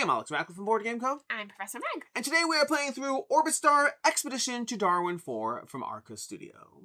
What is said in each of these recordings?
I'm Alex Radcliffe from Board Game Co. I'm Professor Meg. And today we are playing through Orbitstar Expedition to Darwin IV from Arca Studio.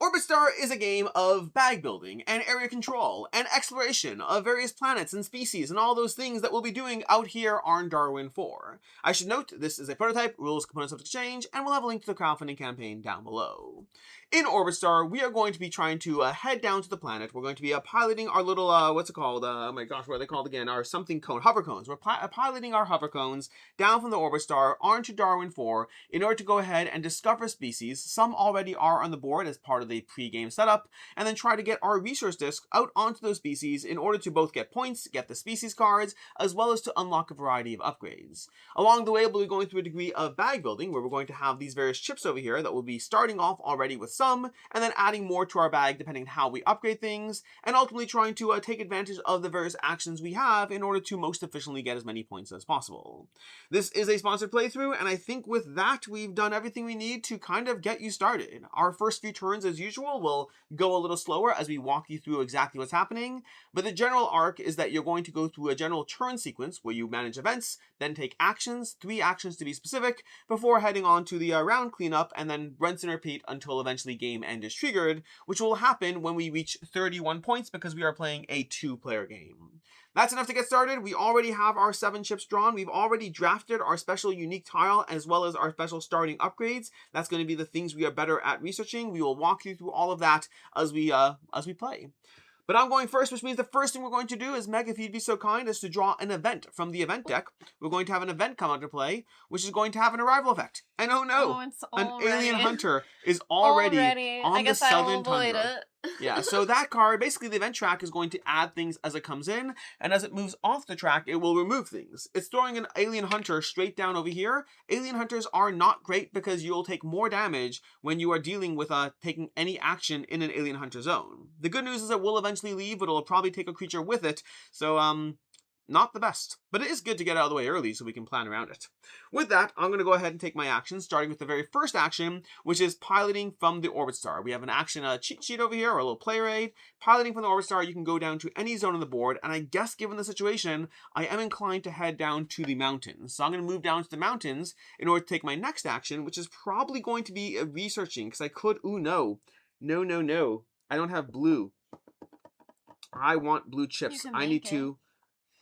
Orbitstar is a game of bag building and area control and exploration of various planets and species and all those things that we'll be doing out here on Darwin IV. I should note this is a prototype, rules, components of exchange, and we'll have a link to the crowdfunding campaign down below. In Orbitstar, we are going to be trying to head down to the planet. We're going to be piloting our little, what's it called? Oh my gosh, what are they called again? Our something cone, hovercones. We're piloting our hovercones down from the Orbitstar onto Darwin IV in order to go ahead and discover species. Some already are on the board as part of the pre-game setup, and then try to get our resource disk out onto those species in order to both get points, get the species cards, as well as to unlock a variety of upgrades. Along the way, we'll be going through a degree of bag building, where we're going to have these various chips over here that will be starting off already with some, and then adding more to our bag depending on how we upgrade things, and ultimately trying to take advantage of the various actions we have in order to most efficiently get as many points as possible. This is a sponsored playthrough, and I think with that, we've done everything we need to kind of get you started. Our first few turns, as usual, will go a little slower as we walk you through exactly what's happening, but the general arc is that you're going to go through a general turn sequence where you manage events, then take actions, 3 actions to be specific, before heading on to the round cleanup, and then rinse and repeat until eventually game end is triggered, which will happen when we reach 31 points because we are playing a 2-player game. That's enough to get started. We already have our 7 chips drawn. We've already drafted our special unique tile as well as our special starting upgrades. That's going to be the things we are better at researching. We will walk you through all of that as we play. But I'm going first, which means the first thing we're going to do is, Meg, if you'd be so kind, is to draw an event from the event deck. We're going to have an event come into play, which is going to have an arrival effect. And oh no, an alien hunter is already on the southern tundra. Yeah, so that card, basically the event track is going to add things as it comes in, and as it moves off the track, it will remove things. It's throwing an alien hunter straight down over here. Alien hunters are not great because you'll take more damage when you are dealing with taking any action in an alien hunter zone. The good news is it will eventually leave, but it'll probably take a creature with it, so not the best, but it is good to get out of the way early so we can plan around it. With that, I'm going to go ahead and take my actions, starting with the very first action, which is piloting from the Orbitstar. We have an action cheat sheet over here, or a little player aid. Piloting from the Orbitstar, you can go down to any zone on the board, and I guess given the situation, I am inclined to head down to the mountains. So I'm going to move down to the mountains in order to take my next action, which is probably going to be researching, because I could, no, I don't have blue. I want blue chips. I need to...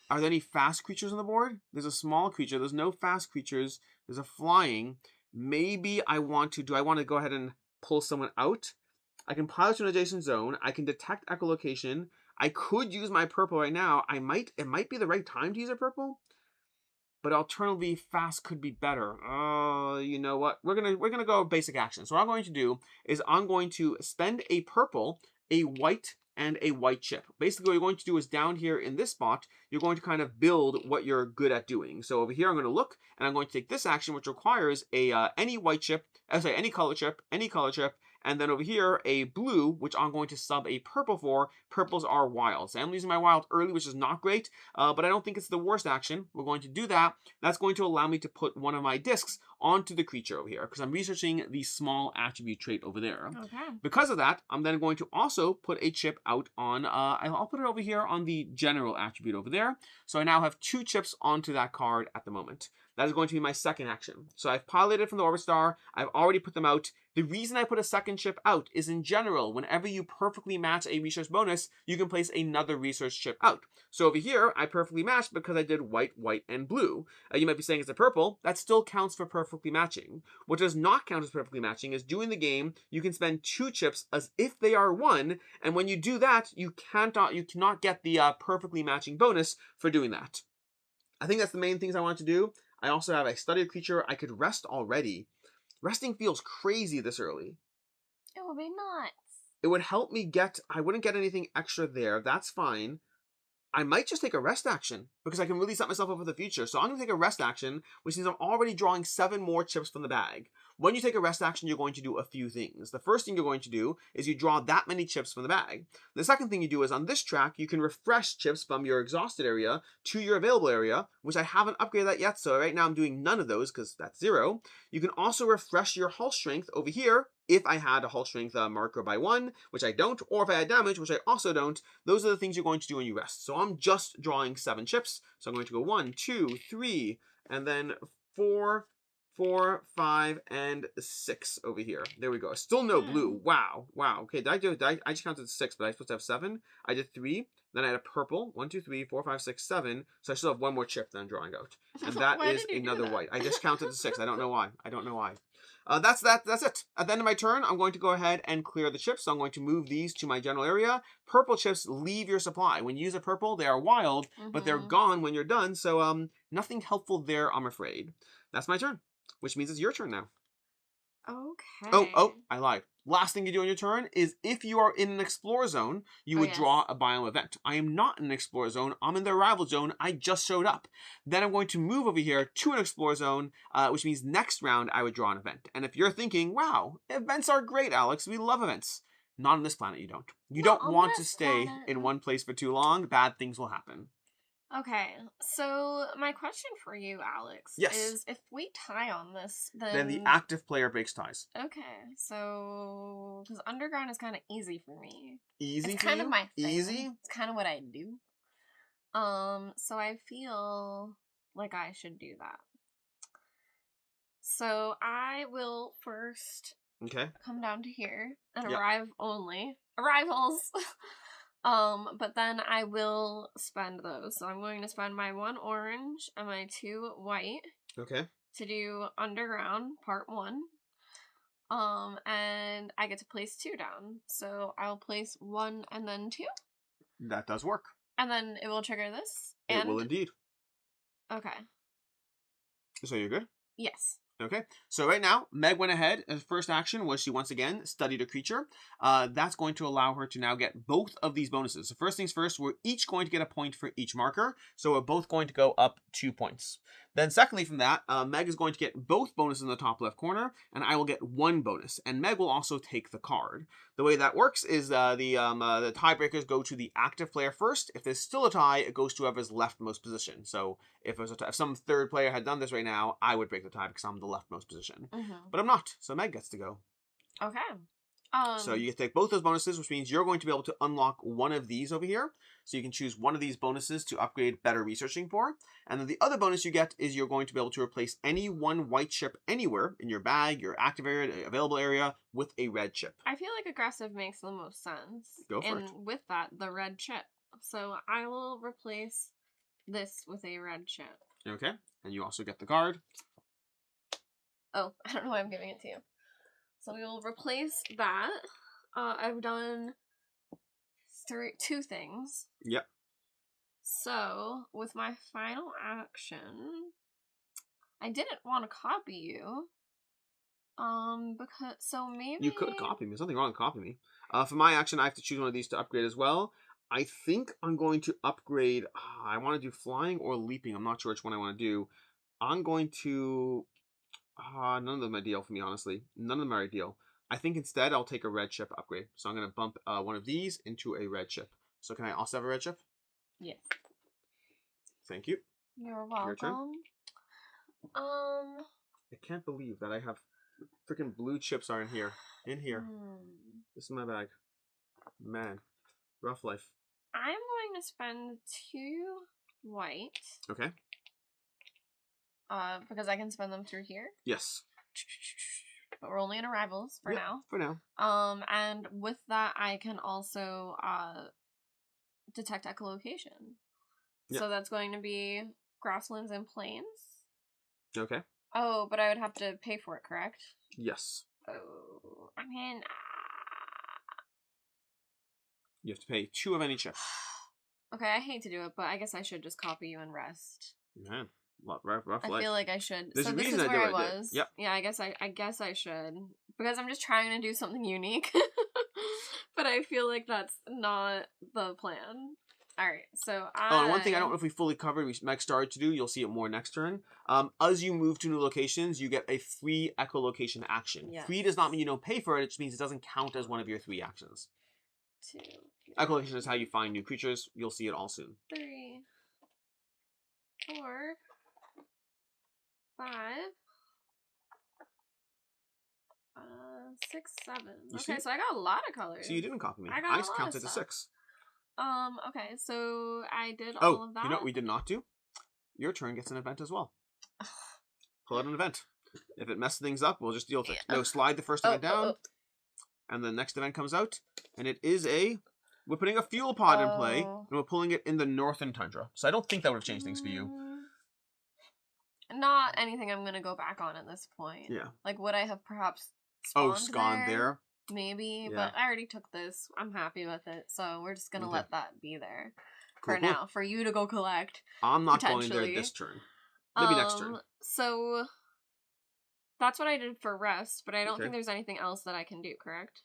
Are there any fast creatures on the board? There's a small creature. There's no fast creatures. There's a flying. Maybe I want to... Do I want to go ahead and pull someone out? I can pilot to an adjacent zone. I can detect echolocation. I could use my purple right now. It might be the right time to use a purple. But alternatively, fast could be better. You know what? We're gonna go basic action. So what I'm going to do is I'm going to spend a purple, a white, and a white chip. Basically, what you're going to do is down here in this spot, you're going to kind of build what you're good at doing. So over here, I'm going to look, and I'm going to take this action, which requires any white chip, any color chip, and then over here, a blue, which I'm going to sub a purple for. Purples are wild. So I'm using my wild early, which is not great, but I don't think it's the worst action. We're going to do that. That's going to allow me to put one of my discs onto the creature over here, because I'm researching the small attribute trait over there. Okay. Because of that, I'm then going to also put a chip out on, I'll put it over here on the general attribute over there. So I now have 2 chips onto that card at the moment. That is going to be my second action. So I've piloted from the Orbitstar. I've already put them out. The reason I put a second chip out is, in general, whenever you perfectly match a research bonus, you can place another research chip out. So over here, I perfectly matched because I did white, white, and blue. You might be saying it's a purple. That still counts for perfectly matching. What does not count as perfectly matching is during the game, you can spend 2 chips as if they are 1, and when you do that, you cannot get the perfectly matching bonus for doing that. I think that's the main things I want to do. I also have a studied creature. I could rest already. Resting feels crazy this early. It would be nuts. It would help me I wouldn't get anything extra there. That's fine. I might just take a rest action because I can really set myself up for the future. So I'm going to take a rest action, which means I'm already drawing 7 more chips from the bag. When you take a rest action, you're going to do a few things. The first thing you're going to do is you draw that many chips from the bag. The second thing you do is on this track, you can refresh chips from your exhausted area to your available area, which I haven't upgraded that yet. So right now I'm doing none of those because that's 0. You can also refresh your hull strength over here if I had a hull strength marker by 1, which I don't, or if I had damage, which I also don't, those are the things you're going to do when you rest. So I'm just drawing 7 chips. So I'm going to go 1, 2, 3, and then 4, 4, 5, and 6 over here. There we go. Still no blue. Wow. Wow. Okay, I just counted 6, but I was supposed to have 7. I did 3. Then I had a purple. 1, 2, 3, 4, 5, 6, 7. So I still have one more chip that I'm drawing out. And that Why is did you do another that? white. I just counted to 6. I don't know why. I don't know why. That's it. At the end of my turn, I'm going to go ahead and clear the chips. So I'm going to move these to my general area. Purple chips leave your supply. When you use a purple, they are wild, but they're gone when you're done. So nothing helpful there, I'm afraid. That's my turn, which means it's your turn now. Okay. Oh, I lied. Last thing you do on your turn is if you are in an explore zone, you would draw a biome event. I am not in an explore zone. I'm in the arrival zone. I just showed up. Then I'm going to move over here to an explore zone, which means next round I would draw an event. And if you're thinking, wow, events are great, Alex. We love events. Not on this planet, you don't. You don't want to stay in one place for too long. Bad things will happen. Okay, so my question for you, Alex, is if we tie on this, then the active player breaks ties. Okay, so because underground is kind of easy for me. Easy it's for kind you? of my thing. Easy? It's kind of what I do. So I feel like I should do that. So I will first come down to here and arrive only. Arrivals! But then I will spend those. So I'm going to spend my 1 orange and my 2 white. To do underground part 1. And I get to place 2 down. So I'll place 1 and then 2. That does work. And then it will trigger this. It will indeed. Okay. So you're good? Yes. Okay, so right now, Meg went ahead. Her first action was she once again studied a creature. That's going to allow her to now get both of these bonuses. So first things first, we're each going to get a point for each marker. So we're both going to go up 2 points. Then secondly from that, Meg is going to get both bonuses in the top left corner, and I will get 1 bonus. And Meg will also take the card. The way that works is the tiebreakers go to the active player first. If there's still a tie, it goes to whoever's leftmost position. So if some third player had done this right now, I would break the tie because I'm the leftmost position. But I'm not, so Meg gets to go. Okay. So you get to take both those bonuses, which means you're going to be able to unlock one of these over here. So you can choose one of these bonuses to upgrade better researching for. And then the other bonus you get is you're going to be able to replace any one white chip anywhere in your bag, your active area, available area, with a red chip. I feel like aggressive makes the most sense. Go for it. And with that, the red chip. So I will replace this with a red chip. Okay. And you also get the card. Oh, I don't know why I'm giving it to you. So we will replace that. I've done 2 things. Yep. So, with my final action, I didn't want to copy you. Maybe... You could copy me. There's nothing wrong with copying me. For my action, I have to choose one of these to upgrade as well. I think I'm going to upgrade... I want to do flying or leaping. I'm not sure which one I want to do. I'm going to... none of them are ideal for me, honestly. None of them are ideal. I think instead I'll take a red chip upgrade. So I'm going to bump one of these into a red chip. So can I also have a red chip? Yes. Thank you. You're welcome. Your turn. I can't believe that I have freaking blue chips are in here. This is my bag. Man. Rough life. I'm going to spend 2 white. Okay. Because I can spend them through here. Yes. But we're only in arrivals for now. For now. And with that, I can also detect echolocation. Yep. So that's going to be grasslands and plains. Okay. Oh, but I would have to pay for it, correct? Yes. Oh, I mean... You have to pay 2 of any chip. Okay, I hate to do it, but I guess I should just copy you and rest. Man. Rough life. I feel like I should. There's so a this reason is I where do I it. was. Yep. Yeah, I guess I should. Because I'm just trying to do something unique. But I feel like that's not the plan. Alright, so and one thing I don't know if we fully covered, Meg started to do, you'll see it more next turn. As you move to new locations, you get a free echolocation action. Yes. Free does not mean you don't pay for it, it just means it doesn't count as one of your 3 actions. 2. Echolocation is how you find new creatures. You'll see it all soon. 3. 4. 5. 6, 7. You okay, see? so I got a lot of colors. So you didn't copy me. I got a lot counted of to stuff. 6. Okay, so I did all of that. You know what we did not do? Your turn gets an event as well. Pull out an event. If it messes things up, we'll just deal with it. No, slide the first event down, and the next event comes out, and it is we're putting a fuel pod in play, and we're pulling it in the northern tundra. So I don't think that would have changed things for you. Not anything I'm going to go back on at this point. Yeah. Like, would I have perhaps spawned there? Maybe, yeah. But I already took this. I'm happy with it, so we're just going to let that be there cool, for now, for you to go collect. I'm not going there this turn. Maybe next turn. So that's what I did for rest, but I don't think there's anything else that I can do, correct?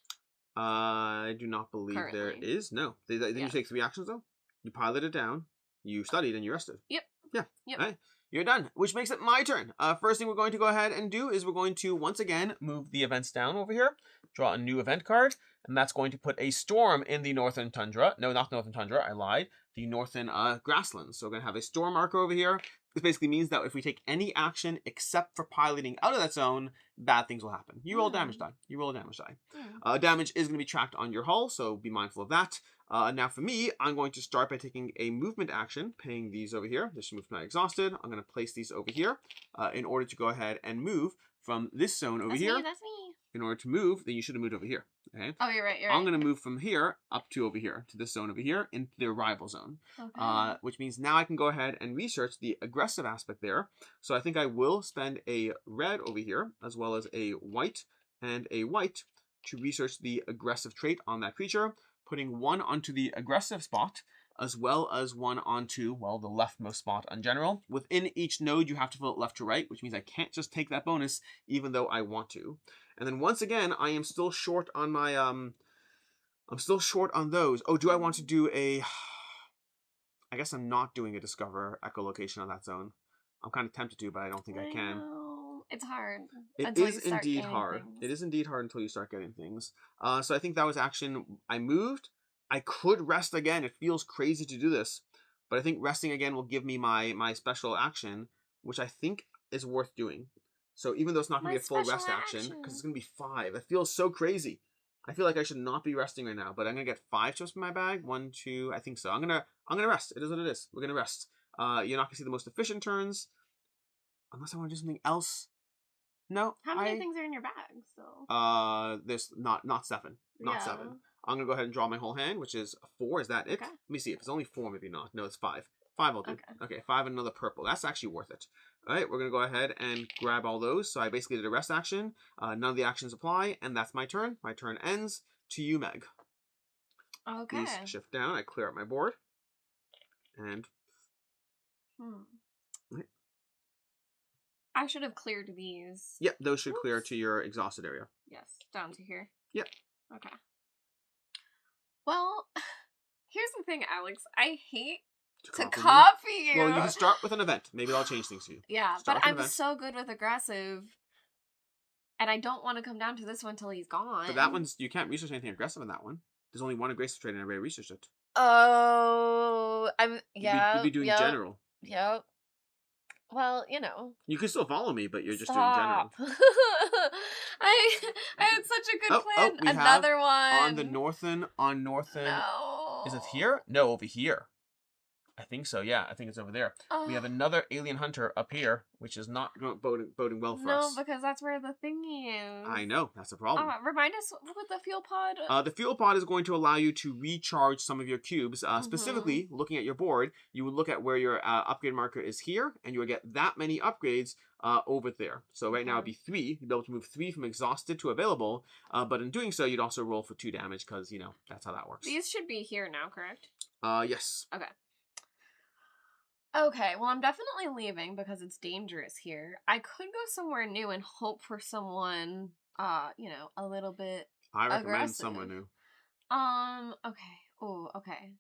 I do not believe there is. No. Then you take 3 actions, though. You pilot it down, you studied, and you rested. Yep. Yeah. Yep. All right. You're done, which makes it my turn. First thing we're going to go ahead and do is we're going to, once again, move the events down over here, draw a new event card, and that's going to put a storm in the northern tundra. No, not northern tundra, I lied. The northern grasslands. So we're going to have a storm marker over here. This basically means that if we take any action except for piloting out of that zone, bad things will happen. You roll a damage die. You roll a damage die. Damage is going to be tracked on your hull, so be mindful of that. Now for me, I'm going to start by taking a movement action, paying these over here. This move not exhausted. I'm going to place these over here in order to go ahead and move from this zone over here. That's me. In order to move, then you should have moved over here. Okay. Oh, you're right. I'm going to move from here up to over here, to this zone over here, into the arrival zone. Okay. Which means now I can go ahead and research the aggressive aspect there. So I think I will spend a red over here, as well as a white and a white, to research the aggressive trait on that creature, putting 1 onto the aggressive spot, as well as 1 onto, well, the leftmost spot in general. Within each node, you have to fill it left to right, which means I can't just take that bonus, even though I want to. And then once again, I am still short on my, I'm still short on those. Oh, do I want to do a, I guess I'm not doing a discover echolocation on that zone. I'm kind of tempted to, but I don't think I can. It's hard. It is indeed hard. It is indeed hard until you start getting things. So I think that was action. I moved. I could rest again. It feels crazy to do this, but I think resting again will give me my special action, which I think is worth doing. So even though it's not going to be a full rest action, because it's going to be 5. It feels so crazy. I feel like I should not be resting right now, but I'm going to get 5 chips in my bag. 1, 2, I think so. I'm gonna rest. It is what it is. We're going to rest. You're not going to see the most efficient turns, unless I want to do something else. No. How many things are in your bag still? There's not 7. Not 7. I'm gonna go ahead and draw my whole hand, which is 4. Is that it? Okay. Let me see. If it's only 4, maybe not. No, it's 5. 5 I'll do. Okay, 5 and another purple. That's actually worth it. All right, we're gonna go ahead and grab all those. So I basically did a rest action. None of the actions apply, and that's my turn. My turn ends. To you, Meg. Okay. These shift down. I clear up my board. And. Right. I should have cleared these. Yep, those should clear to your exhausted area. Yes, down to here. Yep. Okay. Well, here's the thing, Alex. I hate to copy you. Well, you can start with an event. Maybe that'll change things for you. Yeah, but I'm so good with aggressive, and I don't want to come down to this one till he's gone. But that one's, you can't research anything aggressive in that one. There's only 1 aggressive trait and I already researched it. Oh, You'd be doing general. Yep. Well, you know. You can still follow me, but you're just doing general. I had such a good plan. Another one. On northern. No. Is it here? No, over here. I think so, yeah. I think it's over there. We have another alien hunter up here, which is not boding well for us. No, because that's where the thingy is. I know, that's a problem. Remind us what the fuel pod... the fuel pod is going to allow you to recharge some of your cubes. Specifically, looking at your board, you would look at where your upgrade marker is here, and you would get that many upgrades over there. So right now it'd be 3. You'd be able to move 3 from exhausted to available, but in doing so, you'd also roll for 2 damage, because, you know, that's how that works. These should be here now, correct? Yes. Okay. Okay, well, I'm definitely leaving because it's dangerous here. I could go somewhere new and hope for someone, you know, a little bit I recommend aggressive. someone new. Okay. Oh, okay.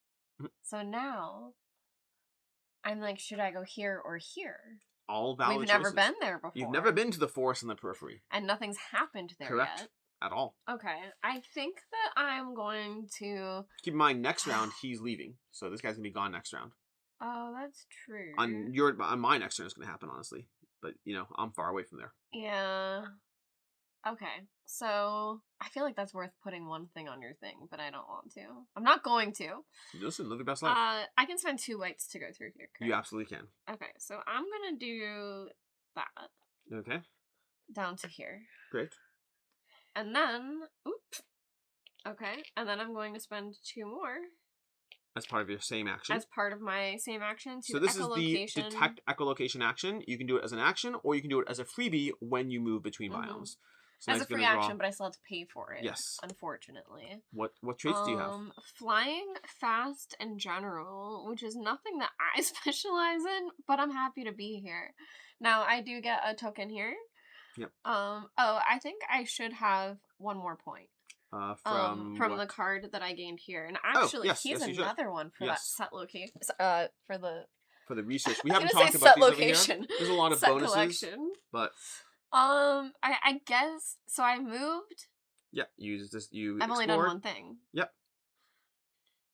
So now, I'm like, should I go here or here? All valid We've choices. never been there before. You've never been to the forest in the periphery. And nothing's happened there Correct. yet. At all. Okay, I think that I'm going to... Keep in mind, next round, he's leaving. So this guy's going to be gone next round. Oh, that's true. On my next turn is going to happen, honestly. But, you know, I'm far away from there. Yeah. Okay, so I feel like that's worth putting one thing on your thing, but I don't want to. I'm not going to. Listen, live your best life. I can spend 2 whites to go through here. Correct? You absolutely can. Okay, so I'm gonna do that. Okay. Down to here. Great. And then, okay, and then I'm going to spend 2 more. As part of your same action. As part of my same action to So this is the detect echolocation action. You can do it as an action, or you can do it as a freebie when you move between biomes. So as a free action, but I still have to pay for it. Yes. Unfortunately. What traits do you have? Flying, fast, and general, which is nothing that I specialize in, but I'm happy to be here. Now, I do get a token here. Yep. I think I should have 1 more point. From the card that I gained here, and actually, he's another one for that set location. For the research, we haven't talked about these location. Over here. There's a lot of bonuses, collection. But I guess so. I moved. Yeah, you just you. I've only done one thing. Yep.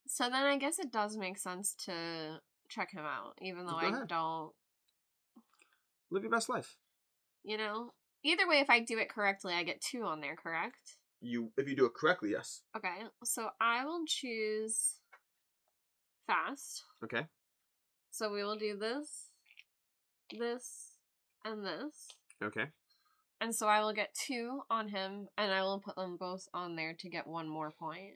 So then I guess it does make sense to check him out, even though I don't. Live your best life. You know, either way, if I do it correctly, I get 2 on there. Correct. If you do it correctly, yes. Okay, so I will choose fast. Okay. So we will do this, and this. Okay. And so I will get 2 on him, and I will put them both on there to get 1 more point.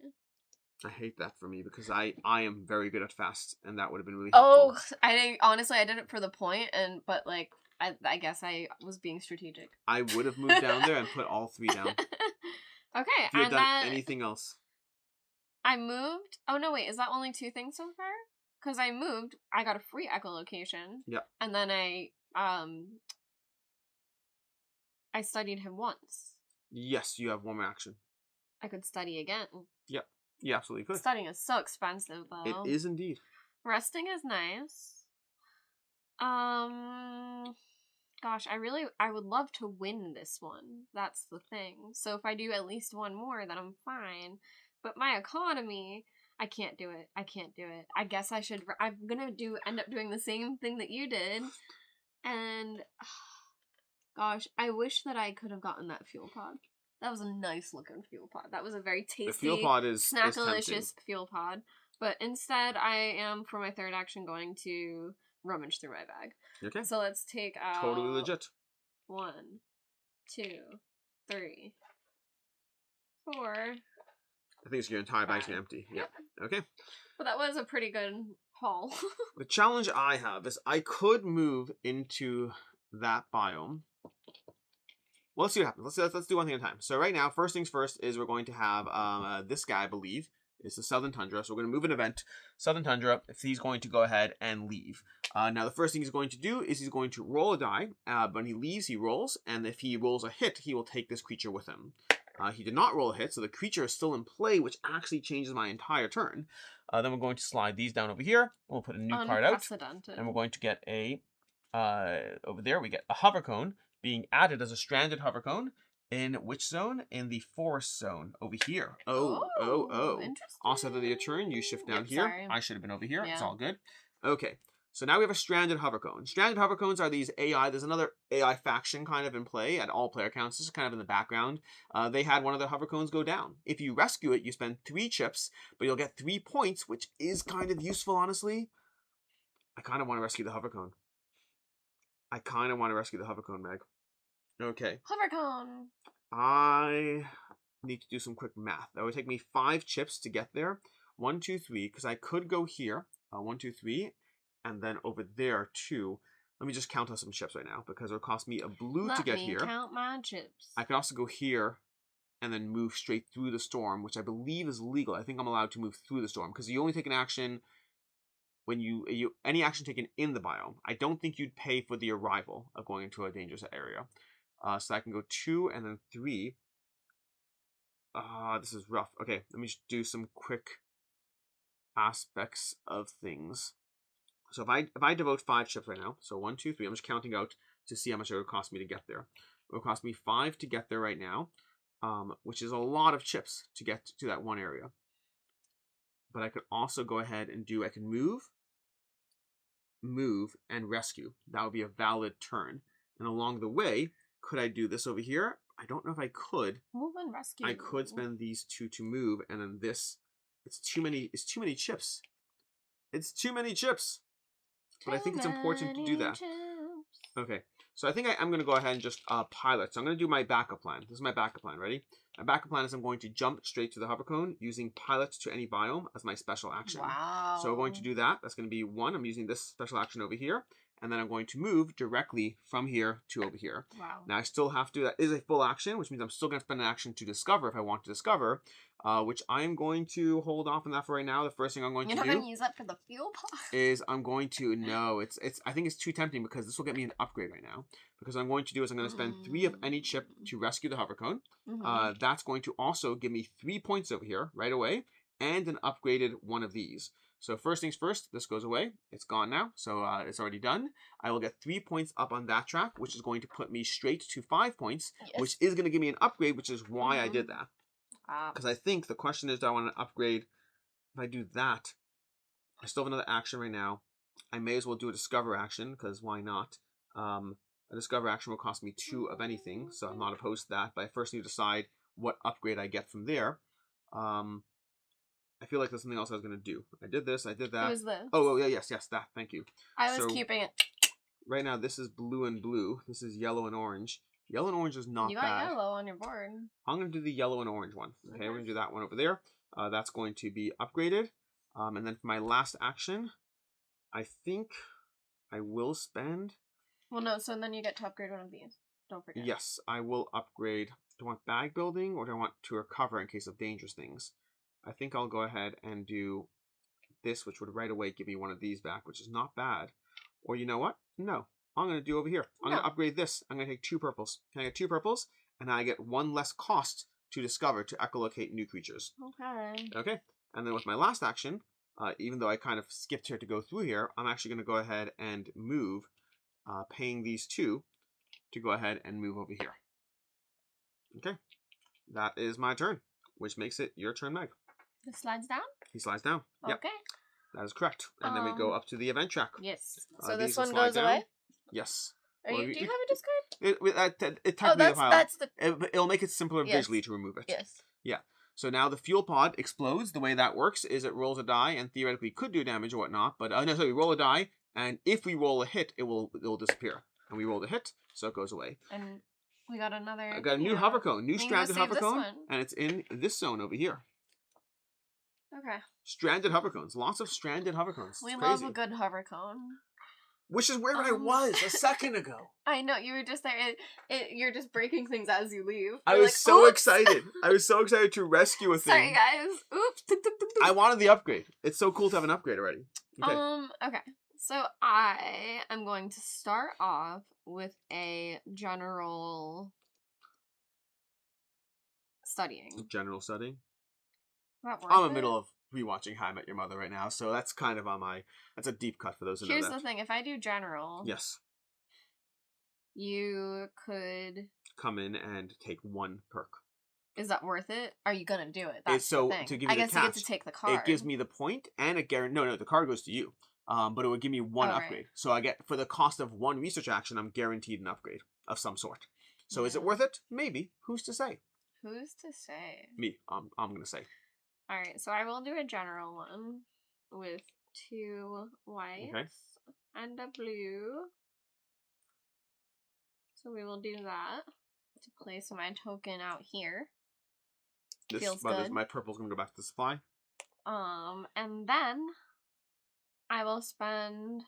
I hate that for me because I am very good at fast, and that would have been really helpful. Honestly, I did it for the point, but like I guess I was being strategic. I would have moved down there and put all 3 down. Okay, if you had done anything else. I moved. Oh no, wait, is that only 2 things so far? Because I moved, I got a free echolocation. Yep. And then I studied him once. Yes, you have 1 more action. I could study again. Yep, you absolutely could. Studying is so expensive, though. It is indeed. Resting is nice. Gosh, I would love to win this one. That's the thing. So if I do at least 1 more, then I'm fine. But my economy, I can't do it. I guess I should. I'm gonna end up doing the same thing that you did. And gosh, I wish that I could have gotten that fuel pod. That was a nice looking fuel pod. That was a very tasty, the fuel pod is snackalicious fuel pod. But instead, I am for my 3rd action going to rummage through my bag. Okay. So let's take out. Totally legit. 1, 2, 3, 4. I think it's your entire bag's empty. Yep. Okay. But that was a pretty good haul. The challenge I have is I could move into that biome. Well, let's see what happens. Let's do one thing at a time. So right now, first things first is we're going to have this guy, I believe, is the Southern Tundra. So we're going to move an event, Southern Tundra, if he's going to go ahead and leave. Now, the first thing he's going to do is he's going to roll a die. When he leaves, he rolls. And if he rolls a hit, he will take this creature with him. He did not roll a hit, so the creature is still in play, which actually changes my entire turn. Then we're going to slide these down over here. We'll put a new card out. And we're going to get a... over there, we get a hovercone being added as a stranded hovercone. In which zone? In the forest zone. Over here. Oh. Interesting. Also, after your turn, you shift down here. Sorry. I should have been over here. Yeah. It's all good. Okay. So now we have a stranded hovercone. Stranded hovercones are these AI. There's another AI faction kind of in play at all player counts. This is kind of in the background. They had one of their hovercones go down. If you rescue it, you spend 3 chips, but you'll get 3 points, which is kind of useful, honestly. I kind of want to rescue the hovercone. Meg. Okay. Hovercone. I need to do some quick math. That would take me 5 chips to get there. 1, 2, 3, because I could go here. 1, 2, 3, and then over there 2. Let me just count on some chips right now because it would cost me a blue to get here. Let me count my chips. I can also go here and then move straight through the storm, which I believe is legal. I think I'm allowed to move through the storm because you only take an action when any action taken in the biome. I don't think you'd pay for the arrival of going into a dangerous area. So I can go 2 and then 3. This is rough. Okay, let me just do some quick aspects of things. So if I devote 5 chips right now, so 1, 2, 3, I'm just counting out to see how much it would cost me to get there. It would cost me 5 to get there right now, which is a lot of chips to get to that one area. But I could also go ahead and I can move, and rescue. That would be a valid turn. And along the way, could I do this over here? I don't know if I could. Move and rescue. I could spend these 2 to move, and then this. It's too many chips. It's too many chips. But I think it's important to do that. Chips. Okay. So I think I'm going to go ahead and just pilot. So I'm going to do my backup plan. This is my backup plan. Ready? My backup plan is I'm going to jump straight to the hovercone using pilot to any biome as my special action. Wow. So we're going to do that. That's going to be 1. I'm using this special action over here. And then I'm going to move directly from here to over here. Wow. Now I still have to, that is a full action, which means I'm still going to spend an action to discover if I want to discover, which I'm going to hold off on that for right now. The first thing I'm going to do. You're not going to use that for the fuel pod? Is I'm going to, no, I think it's too tempting because this will get me an upgrade right now. Because what I'm going to do is I'm going to spend 3 of any chip to rescue the hovercone. That's going to also give me 3 points over here right away and an upgraded one of these. So first things first, this goes away. It's gone now, so it's already done. I will get 3 points up on that track, which is going to put me straight to 5 points, which is going to give me an upgrade, which is why I did that. Because I think the question is, do I want to upgrade? If I do that, I still have another action right now. I may as well do a discover action, because why not? A discover action will cost me 2 of anything, so I'm not opposed to that, but I first need to decide what upgrade I get from there. I feel like there's something else I was going to do. I did this, I did that. What was this? Oh, yeah, yes, that. Thank you. I was keeping it. Right now, this is blue and blue. This is yellow and orange. Yellow and orange is not bad. You got yellow on your board. I'm going to do the yellow and orange one. Okay, we're going to do that one over there. That's going to be upgraded. And then for my last action, I think I will spend... Well, no, so then you get to upgrade one of these. Don't forget. Yes, I will upgrade. Do I want bag building or do I want to recover in case of dangerous things? I think I'll go ahead and do this, which would right away give me one of these back, which is not bad. Or you know what? No. I'm going to do over here. I'm going to upgrade this. I'm going to take 2 purples. Can I get 2 purples? And I get 1 less cost to discover, to echolocate new creatures. Okay. Okay. And then with my last action, even though I kind of skipped here to go through here, I'm actually going to go ahead and move, paying these 2 to go ahead and move over here. Okay. That is my turn, which makes it your turn, Meg. He slides down? He slides down. Okay. Yep. That is correct. And then we go up to the event track. Yes. So this one slide goes down. away? Yes. Do you have a discard? It technically that's the... It'll make it simpler visually to remove it. Yes. Yeah. So now the fuel pod explodes. The way that works is it rolls a die and theoretically could do damage or whatnot. But no, sorry, we roll a die, and if we roll a hit, it'll disappear. And we rolled a hit, so it goes away. And we got another... I got a new hovercone, new stranded hovercone, and it's in this zone over here. Okay. Stranded hovercones. Lots of stranded hovercones. We love a good hovercone. Which is where I was a second ago. I know, you were just there. You're just breaking things as you leave. I was so excited. I was so excited to rescue a thing. Sorry, guys. Oops. I wanted the upgrade. It's so cool to have an upgrade already. Okay. Okay. So I am going to start off with a general studying. General studying? I'm in the middle of rewatching How I Met Your Mother right now, so that's kind of on my... That's a deep cut for those who know that. Here's the thing, if I do general... Yes. You could... come in and take 1 perk. Is that worth it? Are you gonna do it? That's so the thing. To give you I guess catch, you get to take the card. It gives me the point and a guarantee... No, the card goes to you. But it would give me 1 upgrade. Right. So I get, for the cost of 1 research action, I'm guaranteed an upgrade of some sort. So is it worth it? Maybe. Who's to say? Who's to say? Me. I'm going to say. Alright, so I will do a general one with 2 whites and a blue. So we will do that to place my token out here. Feels good. My purple's going to go back to the supply. And then I will spend...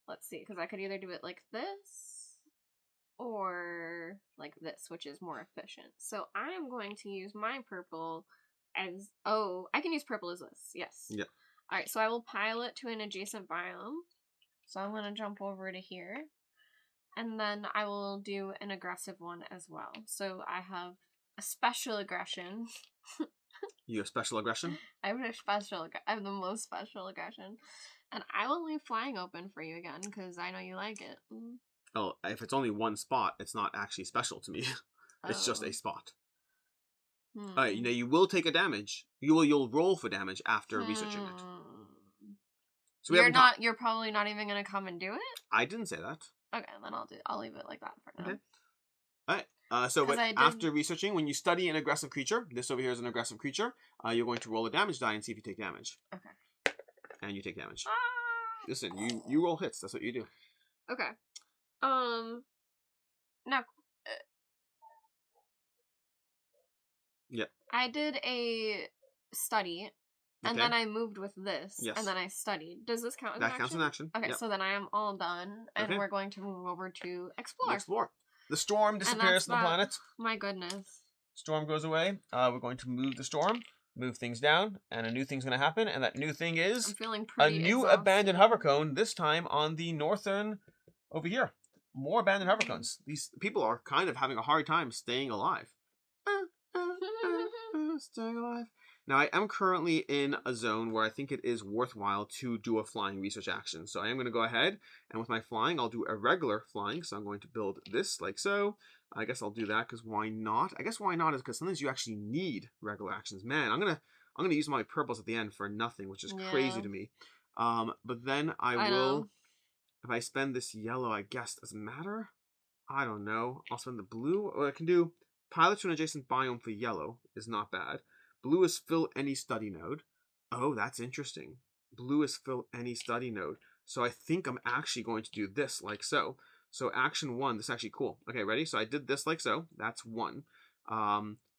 Let's see, because I could either do it like this or like this, which is more efficient. So I am going to use my purple as... Oh, I can use purple as this. Yes. Yeah. Alright, so I will pilot to an adjacent biome. So I'm going to jump over to here. And then I will do an aggressive one as well. So I have a special aggression. You have special aggression? I have the most special aggression. And I will leave flying open for you again, because I know you like it. Oh, if it's only 1 spot, it's not actually special to me. It's just a spot. Alright, you will take a damage. You'll roll for damage after researching it. So you're probably not even gonna come and do it? I didn't say that. Okay, then I'll leave it like that for now. Okay. Alright. After researching, when you study an aggressive creature, this over here is an aggressive creature, you're going to roll a damage die and see if you take damage. Okay. And you take damage. Ah! Listen, you roll hits. That's what you do. Okay. Now. Yep. I did a study, and then I moved with this, and then I studied. Does this count as an action? That counts as an action. Okay, so then I am all done, and we're going to move over to explore. Explore. The storm disappears from the planet. My goodness. Storm goes away. We're going to move the storm, move things down, and a new thing's going to happen, and that new thing is I'm feeling pretty a new exhausted. Abandoned hovercone, this time on the northern, over here. More abandoned hovercones. These people are kind of having a hard time staying alive. Staying alive. Now, I am currently in a zone where I think it is worthwhile to do a flying research action. So I am going to go ahead, and with my flying, I'll do a regular flying. So I'm going to build this like so. I guess I'll do that because why not? I guess why not is because sometimes you actually need regular actions. Man, I'm gonna use my purples at the end for nothing, which is crazy to me. But then I will, if I spend this yellow, I guess does it matter? I don't know. I'll spend the blue, or I can do pilot to an adjacent biome for yellow is not bad. Blue is fill any study node. Oh, that's interesting. Blue is fill any study node. So I think I'm actually going to do this like so. So action 1, this is actually cool. Okay, ready? So I did this like so. That's 1.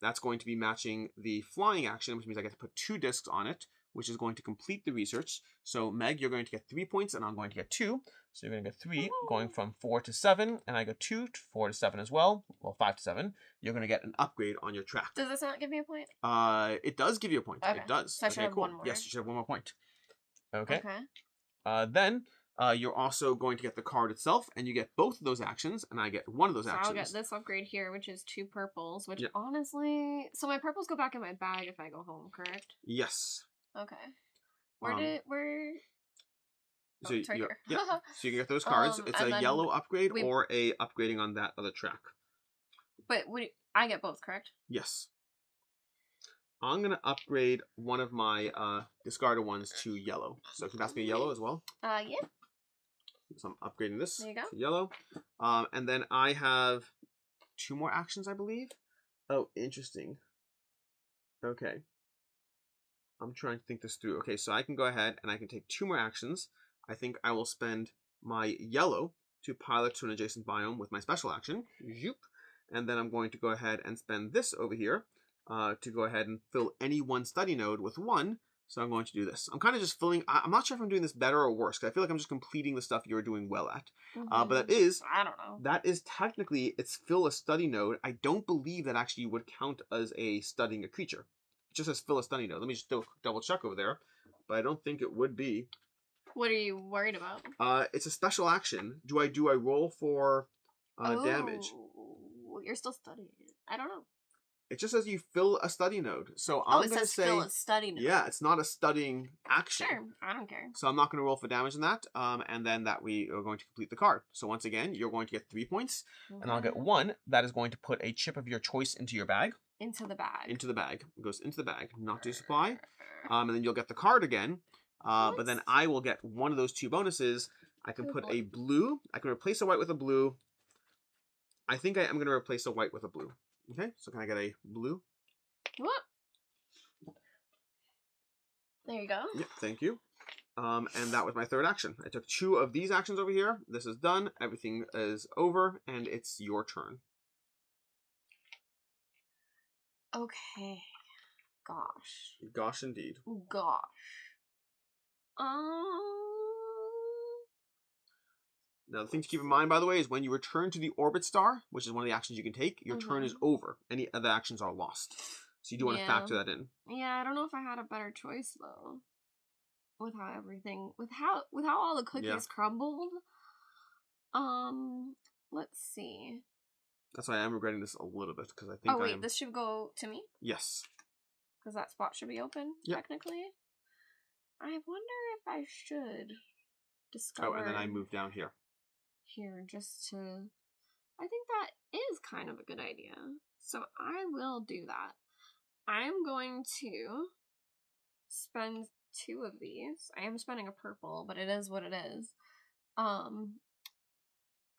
That's going to be matching the flying action, which means I get to put 2 discs on it, which is going to complete the research. So Meg, you're going to get 3 points, and I'm going to get 2. So you're going to get 3, going from 4 to 7, and I go 2 to 4 to 7 as well. Well, 5 to 7. You're going to get an upgrade on your track. Does this not give me a point? It does give you a point. Okay. It does. So I should have one more. Yes, you should have 1 more point. Okay. Then you're also going to get the card itself, and you get both of those actions, and I get one of those actions. I'll get this upgrade here, which is 2 purples, which honestly... So my purples go back in my bag if I go home, correct? Yes. Okay. Where... So, so you can get those cards. It's a yellow upgrade or a upgrading on that other track. But I get both, correct? Yes. I'm going to upgrade one of my discarded ones to yellow. So can you pass me a yellow as well? Yeah. So I'm upgrading this to yellow. And then I have 2 more actions, I believe. Oh, interesting. Okay. I'm trying to think this through. Okay, so I can go ahead and I can take 2 more actions. I think I will spend my yellow to pilot to an adjacent biome with my special action. And then I'm going to go ahead and spend this over here to go ahead and fill any one study node with 1. So I'm going to do this. I'm kind of just filling... I'm not sure if I'm doing this better or worse, because I feel like I'm just completing the stuff you're doing well at. But that is... I don't know. That is technically... It's fill a study node. I don't believe that actually would count as a studying a creature. It just says fill a study node. Let me just double check over there. But I don't think it would be. What are you worried about? It's a special action. Do I roll for damage? You're still studying it. I don't know. It just says you fill a study node. So I'm going to say fill a study node. Yeah, it's not a studying action. Sure, I don't care. So I'm not going to roll for damage in that. And then that we are going to complete the card. So once again, you're going to get 3 points, and I'll get 1. That is going to put a chip of your choice into your bag. Into the bag. Into the bag. It goes into the bag, not to supply. And then you'll get the card again. But then I will get one of those 2 bonuses. I can put a blue. I can replace a white with a blue. I think I am going to replace a white with a blue. Okay, so can I get a blue? What? There you go. Yep, thank you. And that was my 3rd action. I took 2 of these actions over here. This is done. Everything is over, and it's your turn. Okay. Gosh. Gosh, indeed. Gosh. Now, the thing to keep in mind, by the way, is when you return to the Orbitstar, which is one of the actions you can take, your turn is over. Any other actions are lost. So you do want to factor that in. Yeah, I don't know if I had a better choice, though. With how everything... With how all the cookies crumbled. Let's see. That's why I'm regretting this a little bit, because I think wait, this should go to me? Yes. Because that spot should be open, technically? I wonder if I should discover... Oh, and then I move down here. Here, just to... I think that is kind of a good idea. So I will do that. I'm going to spend 2 of these. I am spending a purple, but it is what it is.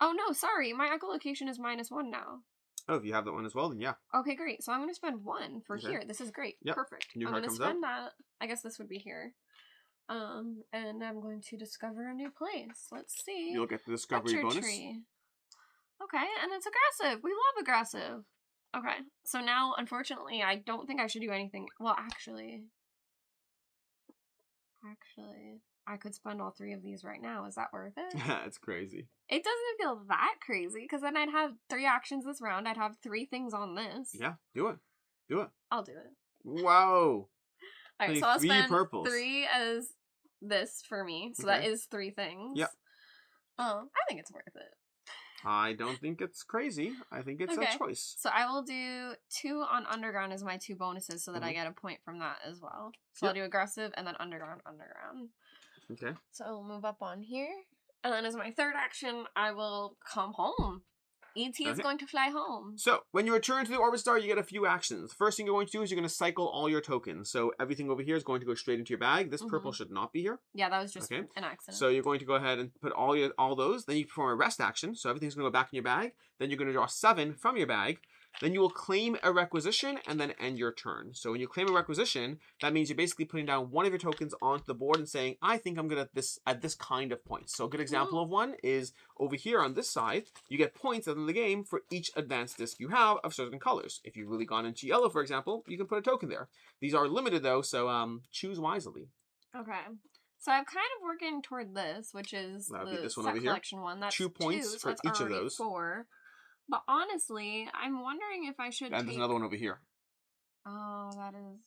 Oh, no, sorry. My echolocation is -1 now. Oh, if you have that one as well, then yeah. Okay, great. So I'm going to spend 1 for here. This is great. Yep. Perfect. I'm going to spend that. I guess this would be here. And I'm going to discover a new place. Let's see. You'll get the discovery bonus. Tree. Okay, and it's aggressive. We love aggressive. Okay, so now, unfortunately, I don't think I should do anything. Well, actually, I could spend all 3 of these right now. Is that worth it? It's crazy. It doesn't feel that crazy, because then I'd have 3 actions this round. I'd have 3 things on this. Yeah, do it. Do it. I'll do it. Wow. Alright, so I'll spend 3 as this for me. So that is 3 things. Yep. I think it's worth it. I don't think it's crazy. I think it's a choice. So I will do 2 on underground as my 2 bonuses so that I get a point from that as well. So I'll do aggressive and then underground. Okay. So I'll move up on here. And then as my 3rd action, I will come home. E.T. is going to fly home. So, when you return to the Orbitstar, you get a few actions. The first thing you're going to do is you're going to cycle all your tokens. So, everything over here is going to go straight into your bag. This purple should not be here. Yeah, that was just an accident. So, you're going to go ahead and put all those. Then you perform a rest action. So, everything's going to go back in your bag. Then you're going to draw 7 from your bag. Then you will claim a requisition and then end your turn. So when you claim a requisition, that means you're basically putting down one of your tokens onto the board and saying, I think I'm good at this kind of points. So a good example of one is over here on this side, you get points at the end of the game for each advanced disc you have of certain colors. If you've really gone into yellow, for example, you can put a token there. These are limited though, so choose wisely. Okay. So I'm kind of working toward this, which is the set collection one. That's 2 points for each of those. 4. But honestly, I'm wondering if I should And there's another one over here. Oh, that is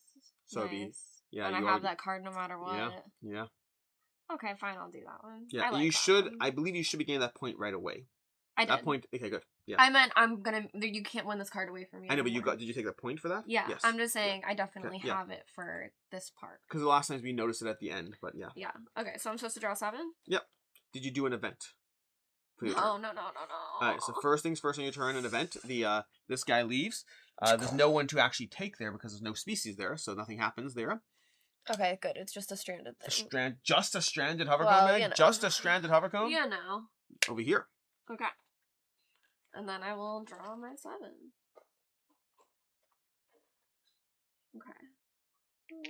so nice. And I have that card no matter what. Yeah. Okay, fine, I'll do that one. Yeah, you should, I believe you should be getting that point right away. I did. That point, okay, good. Yeah. I meant you can't win this card away from me. I know, but did you take the point for that? Yeah, yes. I'm just saying I definitely have it for this part. Because the last times we noticed it at the end, but yeah. Yeah, okay, so I'm supposed to draw 7? Yep. Did you do an event? No. Alright, so first things first on your turn, an event. This guy leaves. There's no one to actually take there because there's no species there, so nothing happens there. Okay, good. It's just a stranded thing. Just a stranded hovercone, Meg? Just a stranded hovercone? Yeah, no. Over here. Okay. And then I will draw my 7. Okay. 1.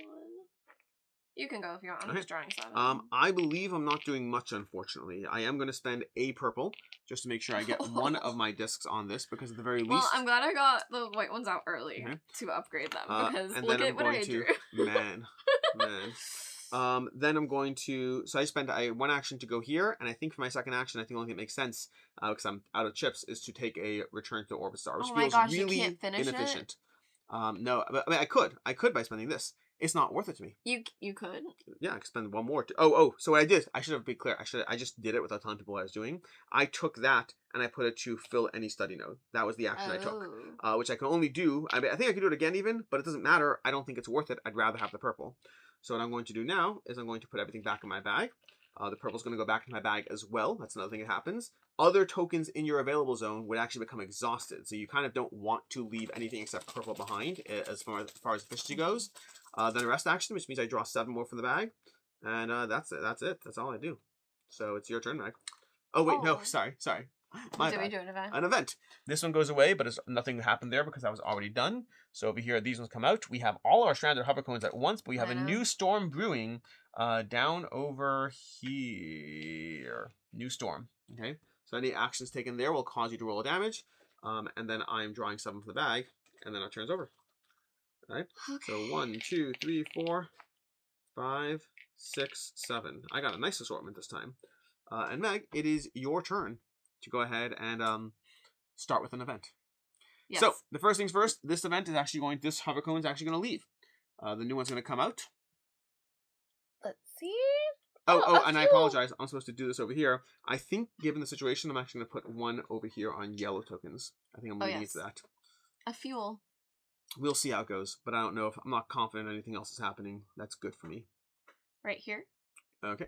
You can go if you want. I'm just drawing 7. I believe I'm not doing much, unfortunately. I am going to spend a purple just to make sure I get one of my discs on this, because at the very least... Well, I'm glad I got the white ones out early to upgrade them, because look at what I drew. Man. Then I'm going to... So I spend 1 action to go here, and I think for my second action, I think the only thing that makes sense, because I'm out of chips, is to take a return to Orbitstar, which feels really you can't finish inefficient. No, but I mean, I could by spending this. It's not worth it to me. You could? Yeah, I could spend 1 more. So what I did, I should have been clear. I just did it without telling people what I was doing. I took that and I put it to fill any study node. That was the action I took, which I can only do. I think I could do it again even, but it doesn't matter. I don't think it's worth it. I'd rather have the purple. So what I'm going to do now is I'm going to put everything back in my bag. The purple's going to go back in my bag as well. That's another thing that happens. Other tokens in your available zone would actually become exhausted. So you kind of don't want to leave anything except purple behind as far as efficiency goes. Then a rest action, which means I draw 7 more from the bag. And that's it. That's all I do. So it's your turn, Meg. Oh, wait, no. Sorry. Did we do an event? An event. This one goes away, but nothing happened there because that was already done. So over here, these ones come out. We have all our stranded hovercones at once, but we have a new storm brewing down over here. New storm. Okay. So any actions taken there will cause you to roll a damage. And then I'm drawing 7 from the bag, and then our turn's over. All right. Okay. So 1, 2, 3, 4, 5, 6, 7. I got a nice assortment this time. And Meg, it is your turn to go ahead and start with an event. Yes. So the first things first, this event is actually going. This hovercone is actually going to leave. The new one's going to come out. Let's see. And I apologize. I'm supposed to do this over here. I think, given the situation, I'm actually going to put 1 over here on yellow tokens. I think I'm leaving it to that. A fuel. We'll see how it goes, but I don't know if I'm not confident anything else is happening. That's good for me. Right here. Okay.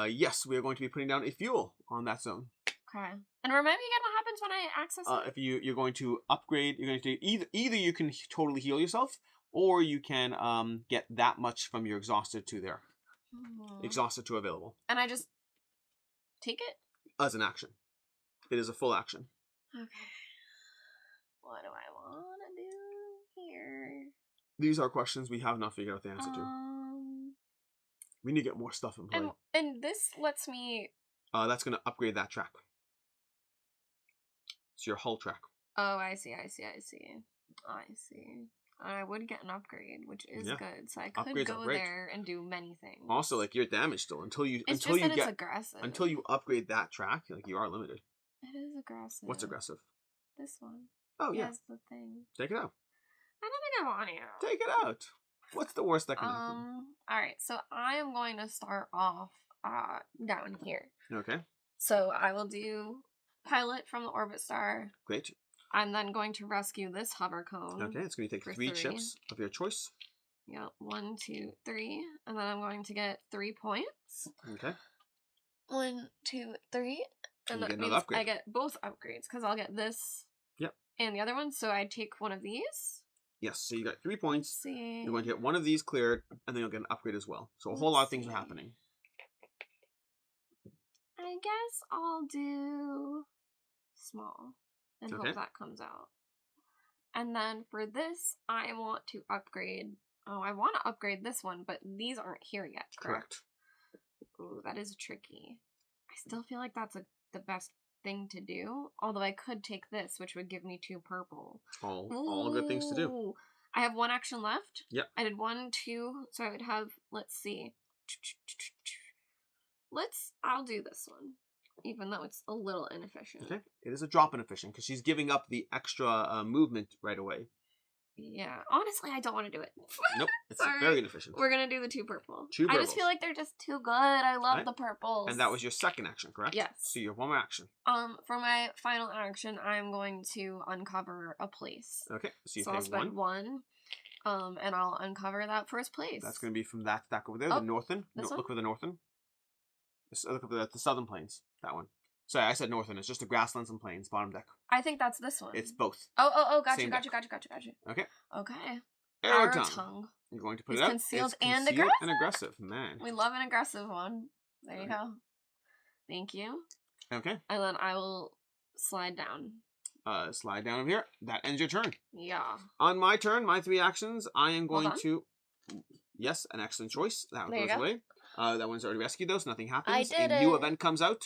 Yes, we are going to be putting down a fuel on that zone. Okay. And remind me again what happens when I access it? If you're going to upgrade, you're going to either you can totally heal yourself, or you can get that much from your exhausted to there. Exhausted to available. And I just take it? As an action. It is a full action. Okay. What do I want to do here? These are questions we have not figured out the answer to. We need to get more stuff in play. And this lets me... That's going to upgrade that track. It's your hull track. Oh, I see. I would get an upgrade, which is good. So I could Upgrades go there and do many things. Also, like, you're damaged still until you it's aggressive. Until you upgrade that track, like, you are limited. It is aggressive. What's aggressive? This one. Oh yeah. Yes, the thing. Take it out. I don't think I want to. Take it out. What's the worst that can happen? All right. So I am going to start off down here. Okay. So I will do pilot from the Orbitstar. Great. I'm then going to rescue this hovercone. Okay, it's going to take 3 chips of your choice. Yep, 1, 2, 3. And then I'm going to get 3 points. Okay. 1, 2, 3. And that means upgrade. I get both upgrades, because I'll get this and the other one. So I take one of these. Yes, so you got 3 points. Let's see. You're going to get one of these cleared, and then you'll get an upgrade as well. So a whole lot of things are happening. I guess I'll do small. And hope that comes out. And then for this, I want to upgrade... Oh, I want to upgrade this one, but these aren't here yet, correct? Ooh, that is tricky. I still feel like that's the best thing to do. Although I could take this, which would give me 2 purple. All good things to do. I have 1 action left. Yep. I did 1, 2, so I would have... Let's see. I'll do this one. Even though it's a little inefficient. Okay. It is a drop inefficient because she's giving up the extra movement right away. Yeah. Honestly, I don't want to do it. Nope. It's very inefficient. We're going to do the 2 purple. 2 purples. I just feel like they're just too good. I love the purples. And that was your second action, correct? Yes. So you have 1 more action. For my final action, I'm going to uncover a place. Okay. So you I'll spend 1. And I'll uncover that first place. That's going to be from that stack over there, the northern. Look for the northern. Look at the southern plains. That one. Sorry, I said northern. It's just the grasslands and plains, bottom deck. I think that's this one. It's both. Oh, gotcha. Okay. Okay. Arrow tongue. You're going to put it out. Concealed and aggressive. And aggressive, man. We love an aggressive one. There you go. Thank you. Okay. And then I will slide down. Slide down over here. That ends your turn. Yeah. On my turn, my 3 actions, I am going to... Yes, an excellent choice. That one goes away. That one's already rescued though, so nothing happens. A new event comes out.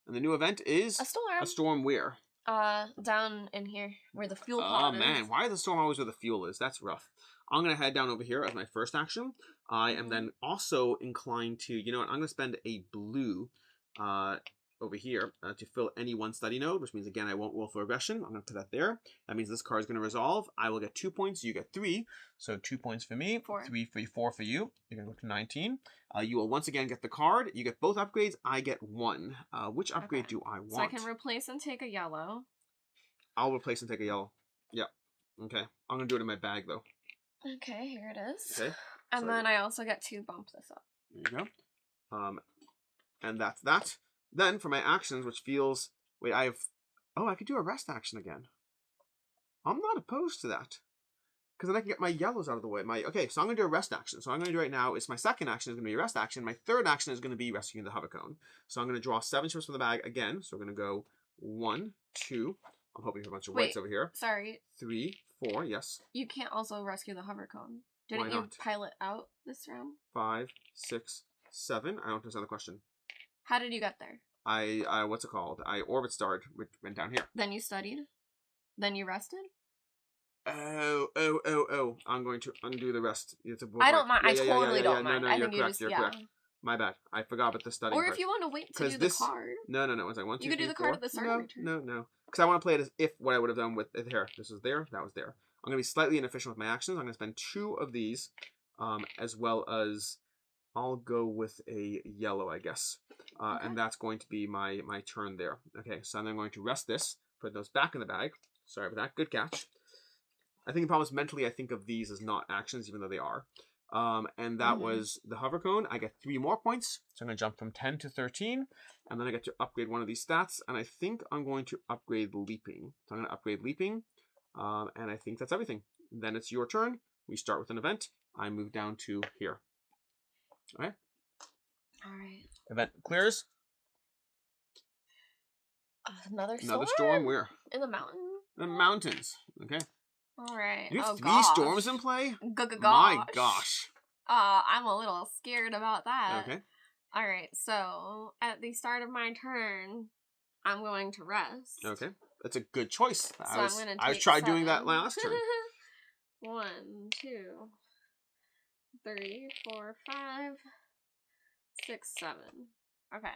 And the new event is... A storm. A storm where? Down in here, where the fuel pod is. Oh man, why is the storm always where the fuel is? That's rough. I'm going to head down over here as my first action. I am then also inclined to... You know what? I'm going to spend a blue over here to fill any 1 study node, which means, again, I won't roll for aggression. I'm going to put that there. That means this card is going to resolve. I will get 2 points. You get 3. So 2 points for me. 4. 3 for you, 4 for you. You're going to go to 19. You will once again get the card. You get both upgrades. I get 1. Which upgrade do I want? So I can replace and take a yellow. I'll replace and take a yellow. Yep. Okay. I'm going to do it in my bag, though. Okay, here it is. Okay. And then I also get to bump this up. There you go. And that's that. Then, for my actions, which feels... Wait, I could do a rest action again. I'm not opposed to that. Because then I can get my yellows out of the way. Okay, so I'm going to do a rest action. So I'm going to do right now is my second action is going to be a rest action. My third action is going to be rescuing the hovercone. So I'm going to draw 7 chips from the bag again. So we're going to go 1, 2... I'm hoping for a bunch of whites over here. Sorry. 3, 4, yes. You can't also rescue the hovercone. Didn't you pilot out this round? 5, 6, 7. I don't understand the question. How did you get there? I what's it called? I Orbitstarred, which went down here. Then you studied? Then you rested? Oh. I'm going to undo the rest. I don't mind. I totally don't mind. No, I you're think correct. You're correct. My bad. I forgot about the studying Or if you want to wait to do the card. No. Once I want to. You could do the card at the start of your turn. No. Because I want to play it as if what I would have done with it here. This was there. That was there. I'm going to be slightly inefficient with my actions. I'm going to spend 2 of these, as well as I'll go with a yellow, I guess. And that's going to be my turn there. Okay, so I'm then going to rest this, put those back in the bag. Sorry about that. Good catch. I think the problem is mentally I think of these as not actions, even though they are. And that was the hovercone. I get 3 more points. So I'm going to jump from 10 to 13. And then I get to upgrade one of these stats. And I think I'm going to upgrade leaping. So I'm going to upgrade leaping. And I think that's everything. Then it's your turn. We start with an event. I move down to here. Okay. All right. Event clears. Another storm? Another storm where? In the mountain? The mountains. Okay. Alright. You have three storms in play? Gosh. My gosh. I'm a little scared about that. Okay. Alright, so at the start of my turn, I'm going to rest. Okay. That's a good choice. So I'm going to I tried doing that last turn. 1, 2, 3, 4, 5, 6, 7. Okay.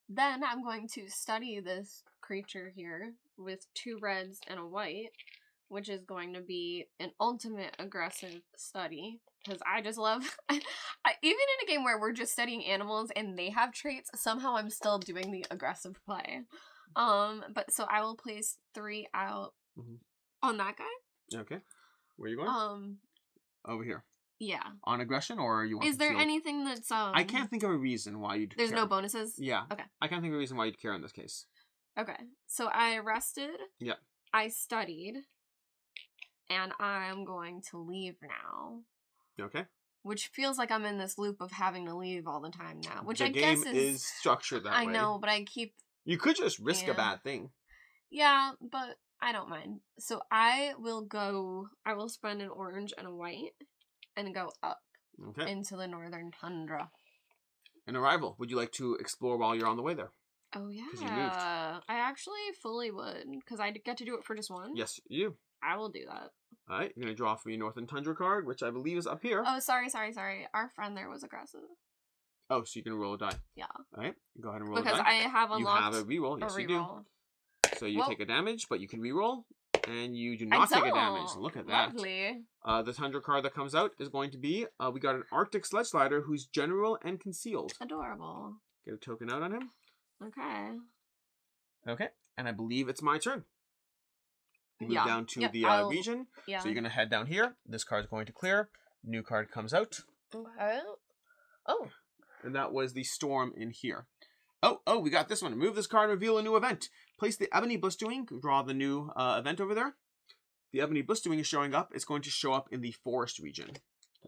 Then I'm going to study this creature here with 2 reds and a white, which is going to be an ultimate aggressive study. Because I just love... even in a game where we're just studying animals and they have traits, somehow I'm still doing the aggressive play. But so I will place 3 out on that guy. Okay. Where are you going? Over here. Yeah. On aggression, or you want Is there anything that's I can't think of a reason why you'd There's care. no bonuses? Yeah. Okay. I can't think of a reason why you'd care in this case. Okay. So I rested. Yeah. I studied. And I'm going to leave now. Okay. Which feels like I'm in this loop of having to leave all the time now. Which the I guess game is structured that way. I know, but I keep... You could just risk a bad thing. Yeah, but I don't mind. So I will spend an orange and a white and go up into the northern tundra. An arrival. Would you like to explore while you're on the way there? Oh, yeah. Because you moved. I actually fully would. Because I get to do it for just one. Yes, you. I will do that. Alright, you're going to draw from your northern tundra card, which I believe is up here. Oh, sorry. Our friend there was aggressive. Oh, so you can roll a die. Yeah. Alright, go ahead and roll a die. Because I have unlocked You have a reroll. Yes, you do. So you take a damage, but you can reroll. And you do not take a damage. Look at that. Lovely. The Tundra card that comes out is going to be, we got an Arctic Sledge Slider who's general and concealed. Adorable. Get a token out on him. Okay. Okay, and I believe it's my turn. Move down to the region. Yeah. So you're going to head down here. This card's going to clear. New card comes out. Okay. Oh. And that was the storm in here. Oh, we got this one. Move this card and reveal a new event. Place the ebony blistering. Draw the new event over there. The ebony blistering is showing up. It's going to show up in the forest region.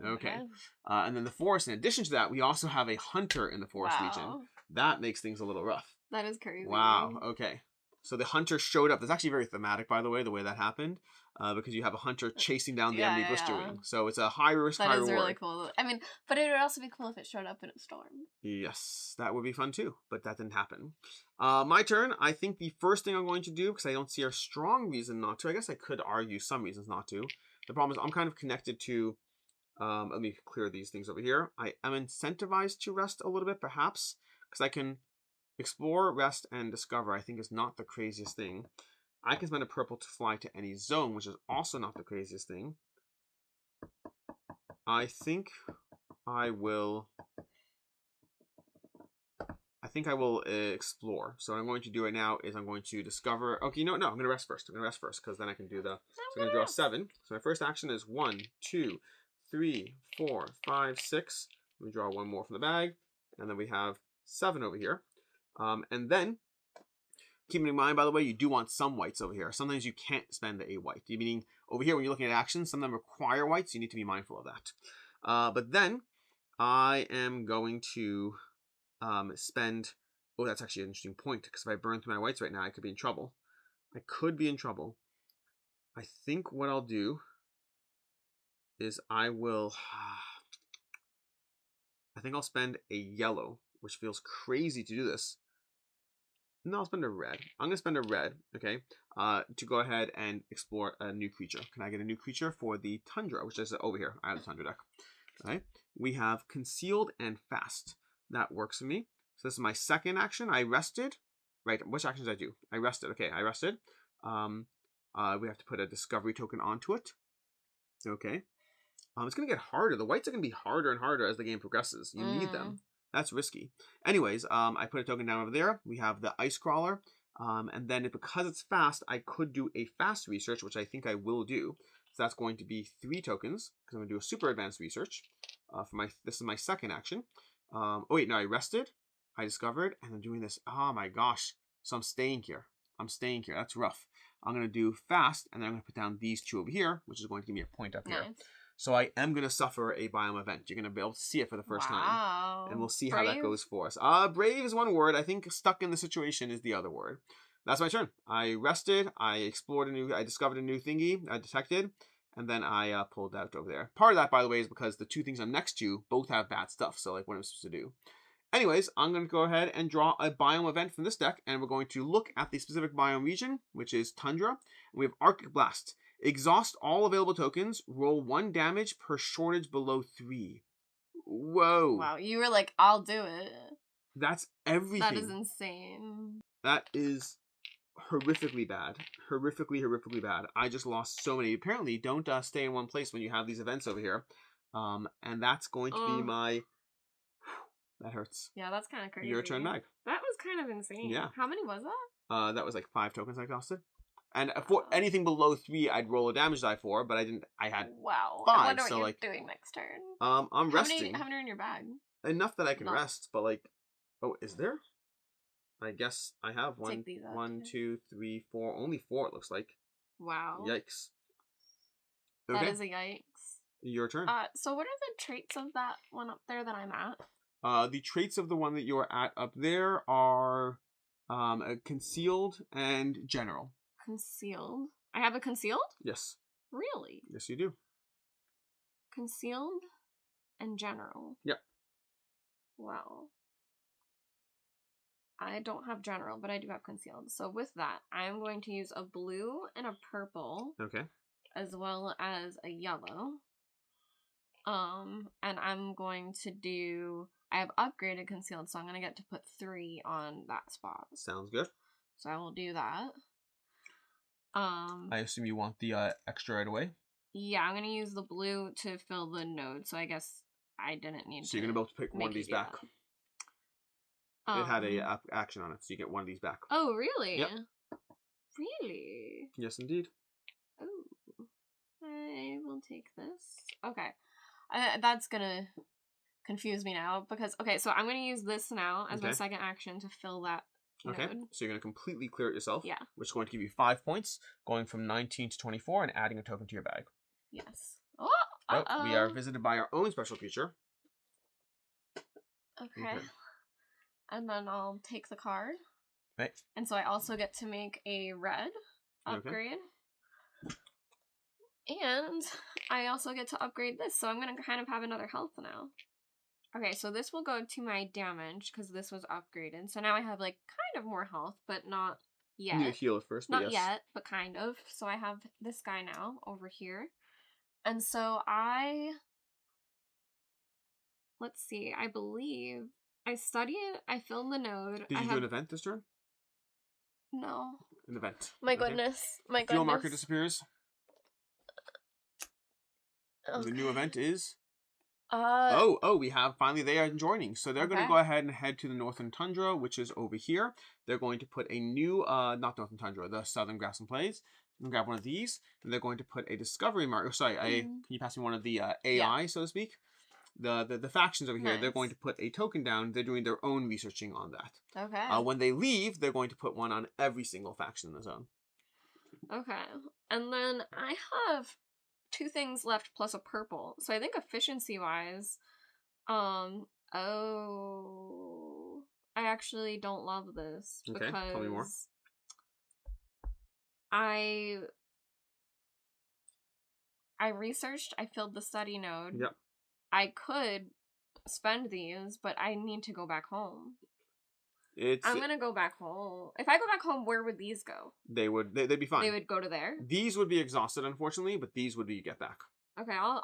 Okay. And then the forest, in addition to that, we also have a hunter in the forest region. That makes things a little rough. That is crazy. Wow. Okay. So the hunter showed up. That's actually very thematic, by the way that happened. Because you have a hunter chasing down the ebony blistering. So it's a high risk, high reward. That is really cool. I mean, but it would also be cool if it showed up in a storm. Yes, that would be fun too. But that didn't happen. My turn. I think the first thing I'm going to do, because I don't see a strong reason not to. I guess I could argue some reasons not to. The problem is I'm kind of connected to... let me clear these things over here. I am incentivized to rest a little bit, perhaps. Because I can explore, rest, and discover. I think is not the craziest thing. I can spend a purple to fly to any zone, which is also not the craziest thing. I think I will explore. So what I'm going to do right now is I'm going to discover... Okay, no, I'm going to rest first. Because then I can do the... So I'm going to draw 7. So my first action is 1, 2, 3, 4, 5, 6. Let me draw 1 more from the bag. And then we have 7 over here. And then... Keeping in mind, by the way, you do want some whites over here. Sometimes you can't spend a white. Meaning, over here, when you're looking at actions, some of them require whites. You need to be mindful of that. But then, I am going to spend... Oh, that's actually an interesting point. Because if I burn through my whites right now, I could be in trouble. I think what I'll do is I think I'll spend a yellow, which feels crazy to do this. No, I'll spend a red. I'm going to spend a red, okay, to go ahead and explore a new creature. Can I get a new creature for the Tundra, which is over here? I have the Tundra deck. All right. We have Concealed and Fast. That works for me. So this is my second action. I rested. Right, which actions did I do? I rested. Okay, I rested. We have to put a Discovery token onto it. Okay. It's going to get harder. The whites are going to be harder and harder as the game progresses. You need them. That's risky. Anyways, I put a token down over there. We have the Ice Crawler. And then because it's fast, I could do a fast research, which I think I will do. So that's going to be 3 tokens, because I'm going to do a super advanced research. This is my second action. Oh wait, no, I rested. I discovered, and I'm doing this. Oh my gosh. So I'm staying here. That's rough. I'm going to do fast, and then I'm going to put down these 2 over here, which is going to give me a point up here. So I am going to suffer a biome event. You're going to be able to see it for the first time. And we'll see how that goes for us. Brave is one word. I think stuck in the situation is the other word. That's my turn. I rested. I discovered a new thingy. I detected, and then I pulled out over there. Part of that, by the way, is because the two things I'm next to both have bad stuff. So like, what am I supposed to do? Anyways, I'm going to go ahead and draw a biome event from this deck, and we're going to look at the specific biome region, which is tundra. And we have Arctic Blast. Exhaust all available tokens. Roll 1 damage per shortage below 3. Whoa. Wow, you were like, I'll do it. That's everything. That is insane. That is horrifically bad. Horrifically bad. I just lost so many. Apparently, don't stay in one place when you have these events over here. And that's going to be my... That hurts. Yeah, that's kind of crazy. Your turn, Mag. That was kind of insane. Yeah. How many was that? That was like 5 tokens I exhausted. And for anything below 3, I'd roll a damage die for, but I didn't. I had 5. I wonder what you're doing next turn. I'm resting. How many are in your bag? Enough that I can rest, but like, oh, is there? I guess I have one. Take these out 1, too. 2, 3, 4. Only 4. It looks like. Wow. Yikes. Okay. That is a yikes. Your turn. So what are the traits of that one up there that I'm at? The traits of the one that you're at up there are concealed and general. Concealed? I have a concealed? Yes. Really? Yes, you do. Concealed and general. Yep. Wow. I don't have general, but I do have concealed. So with that, I'm going to use a blue and a purple. Okay. As well as a yellow. And I'm going to do... I have upgraded concealed, so I'm going to get to put 3 on that spot. Sounds good. So I will do that. I assume you want the extra right away? Yeah, I'm going to use the blue to fill the node, so I guess I didn't need to. So you're going to be able to pick one of these back. It had a action on it, so you get one of these back. Oh, really? Yep. Really? Yes, indeed. Oh. I will take this. Okay. That's going to confuse me now, because, okay, so I'm going to use this now as my second action to fill that node. Okay, so you're going to completely clear it yourself. Yeah. Which is going to give you 5 points, going from 19 to 24, and adding a token to your bag. Yes. Oh, we are visited by our own special creature. Okay. And then I'll take the card. Right. And so I also get to make a red upgrade. Okay. And I also get to upgrade this, so I'm going to kind of have another health now. Okay, so this will go to my damage, because this was upgraded. So now I have, like, kind of more health, but not yet. You need to heal it first, but not yet, but kind of. So I have this guy now, over here. And so let's see, I believe... I studied, I filled the node. Did you do an event this turn? No. An event. My goodness. My goodness. Fuel marker disappears. The new event is... we have finally they are joining. So they're going to go ahead and head to the northern tundra, which is over here. They're going to put a new, not northern tundra, the southern grassland plains. I'm going to grab one of these, and they're going to put a discovery marker. Sorry, can you pass me one of the AI, so to speak? The factions over here, they're going to put a token down. They're doing their own researching on that. Okay. When they leave, they're going to put one on every single faction in the zone. Okay. And then I have 2 things left plus a purple. So I think efficiency-wise, I actually don't love this. Okay, because tell me more. I researched, I filled the study node. Yep. I could spend these, but I need to go back home. I'm gonna go back home. If I go back home, where would these go? They'd be fine. They would go to there? These would be exhausted, unfortunately, but these would be get back. Okay, I'll...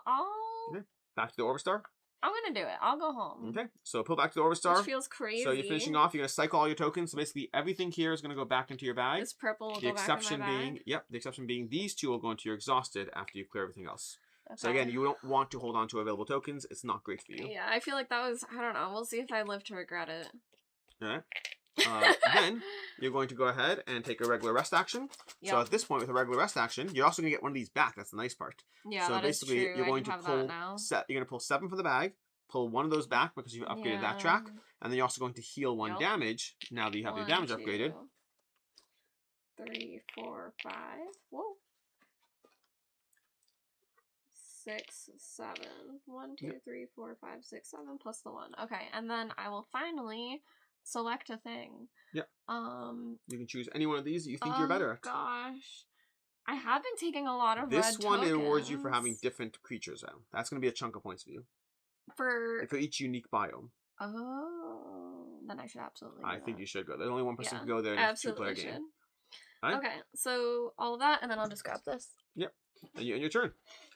Okay. Back to the Orbitstar? I'm gonna do it. I'll go home. Okay, so pull back to the Orbitstar. Which feels crazy. So you're finishing off, you're gonna cycle all your tokens, so basically everything here is gonna go back into your bag. This purple will go back in my bag. The exception being these 2 will go into your exhausted after you clear everything else. Okay. So again, you don't want to hold on to available tokens. It's not great for you. Yeah, I feel like that was, I don't know. We'll see if I live to regret it. Alright. Then you're going to go ahead and take a regular rest action. Yep. So at this point with a regular rest action, you're also going to get one of these back. That's the nice part. Yeah, so that basically is true. You're going to pull you're going to pull 7 from the bag, pull one of those back because you've upgraded that track, and then you're also going to heal 1 damage now that you have your damage upgraded. 3, 4, 5. Whoa. 6, 7. 1, 2, 3, 4, 5, 6, 7 plus the 1. Okay, and then I will finally select a thing. Yep. You can choose any one of these that you think you're better at. Gosh. I have been taking a lot of this red one tokens. rewards you for having different creatures out. That's going to be a chunk of points for you. For each unique biome. Oh, then I should absolutely I think you should go. There's only one person can go there, and it's a 2-player game. Right? Okay, so all of that, and then I'll just grab this. Yep, and your turn.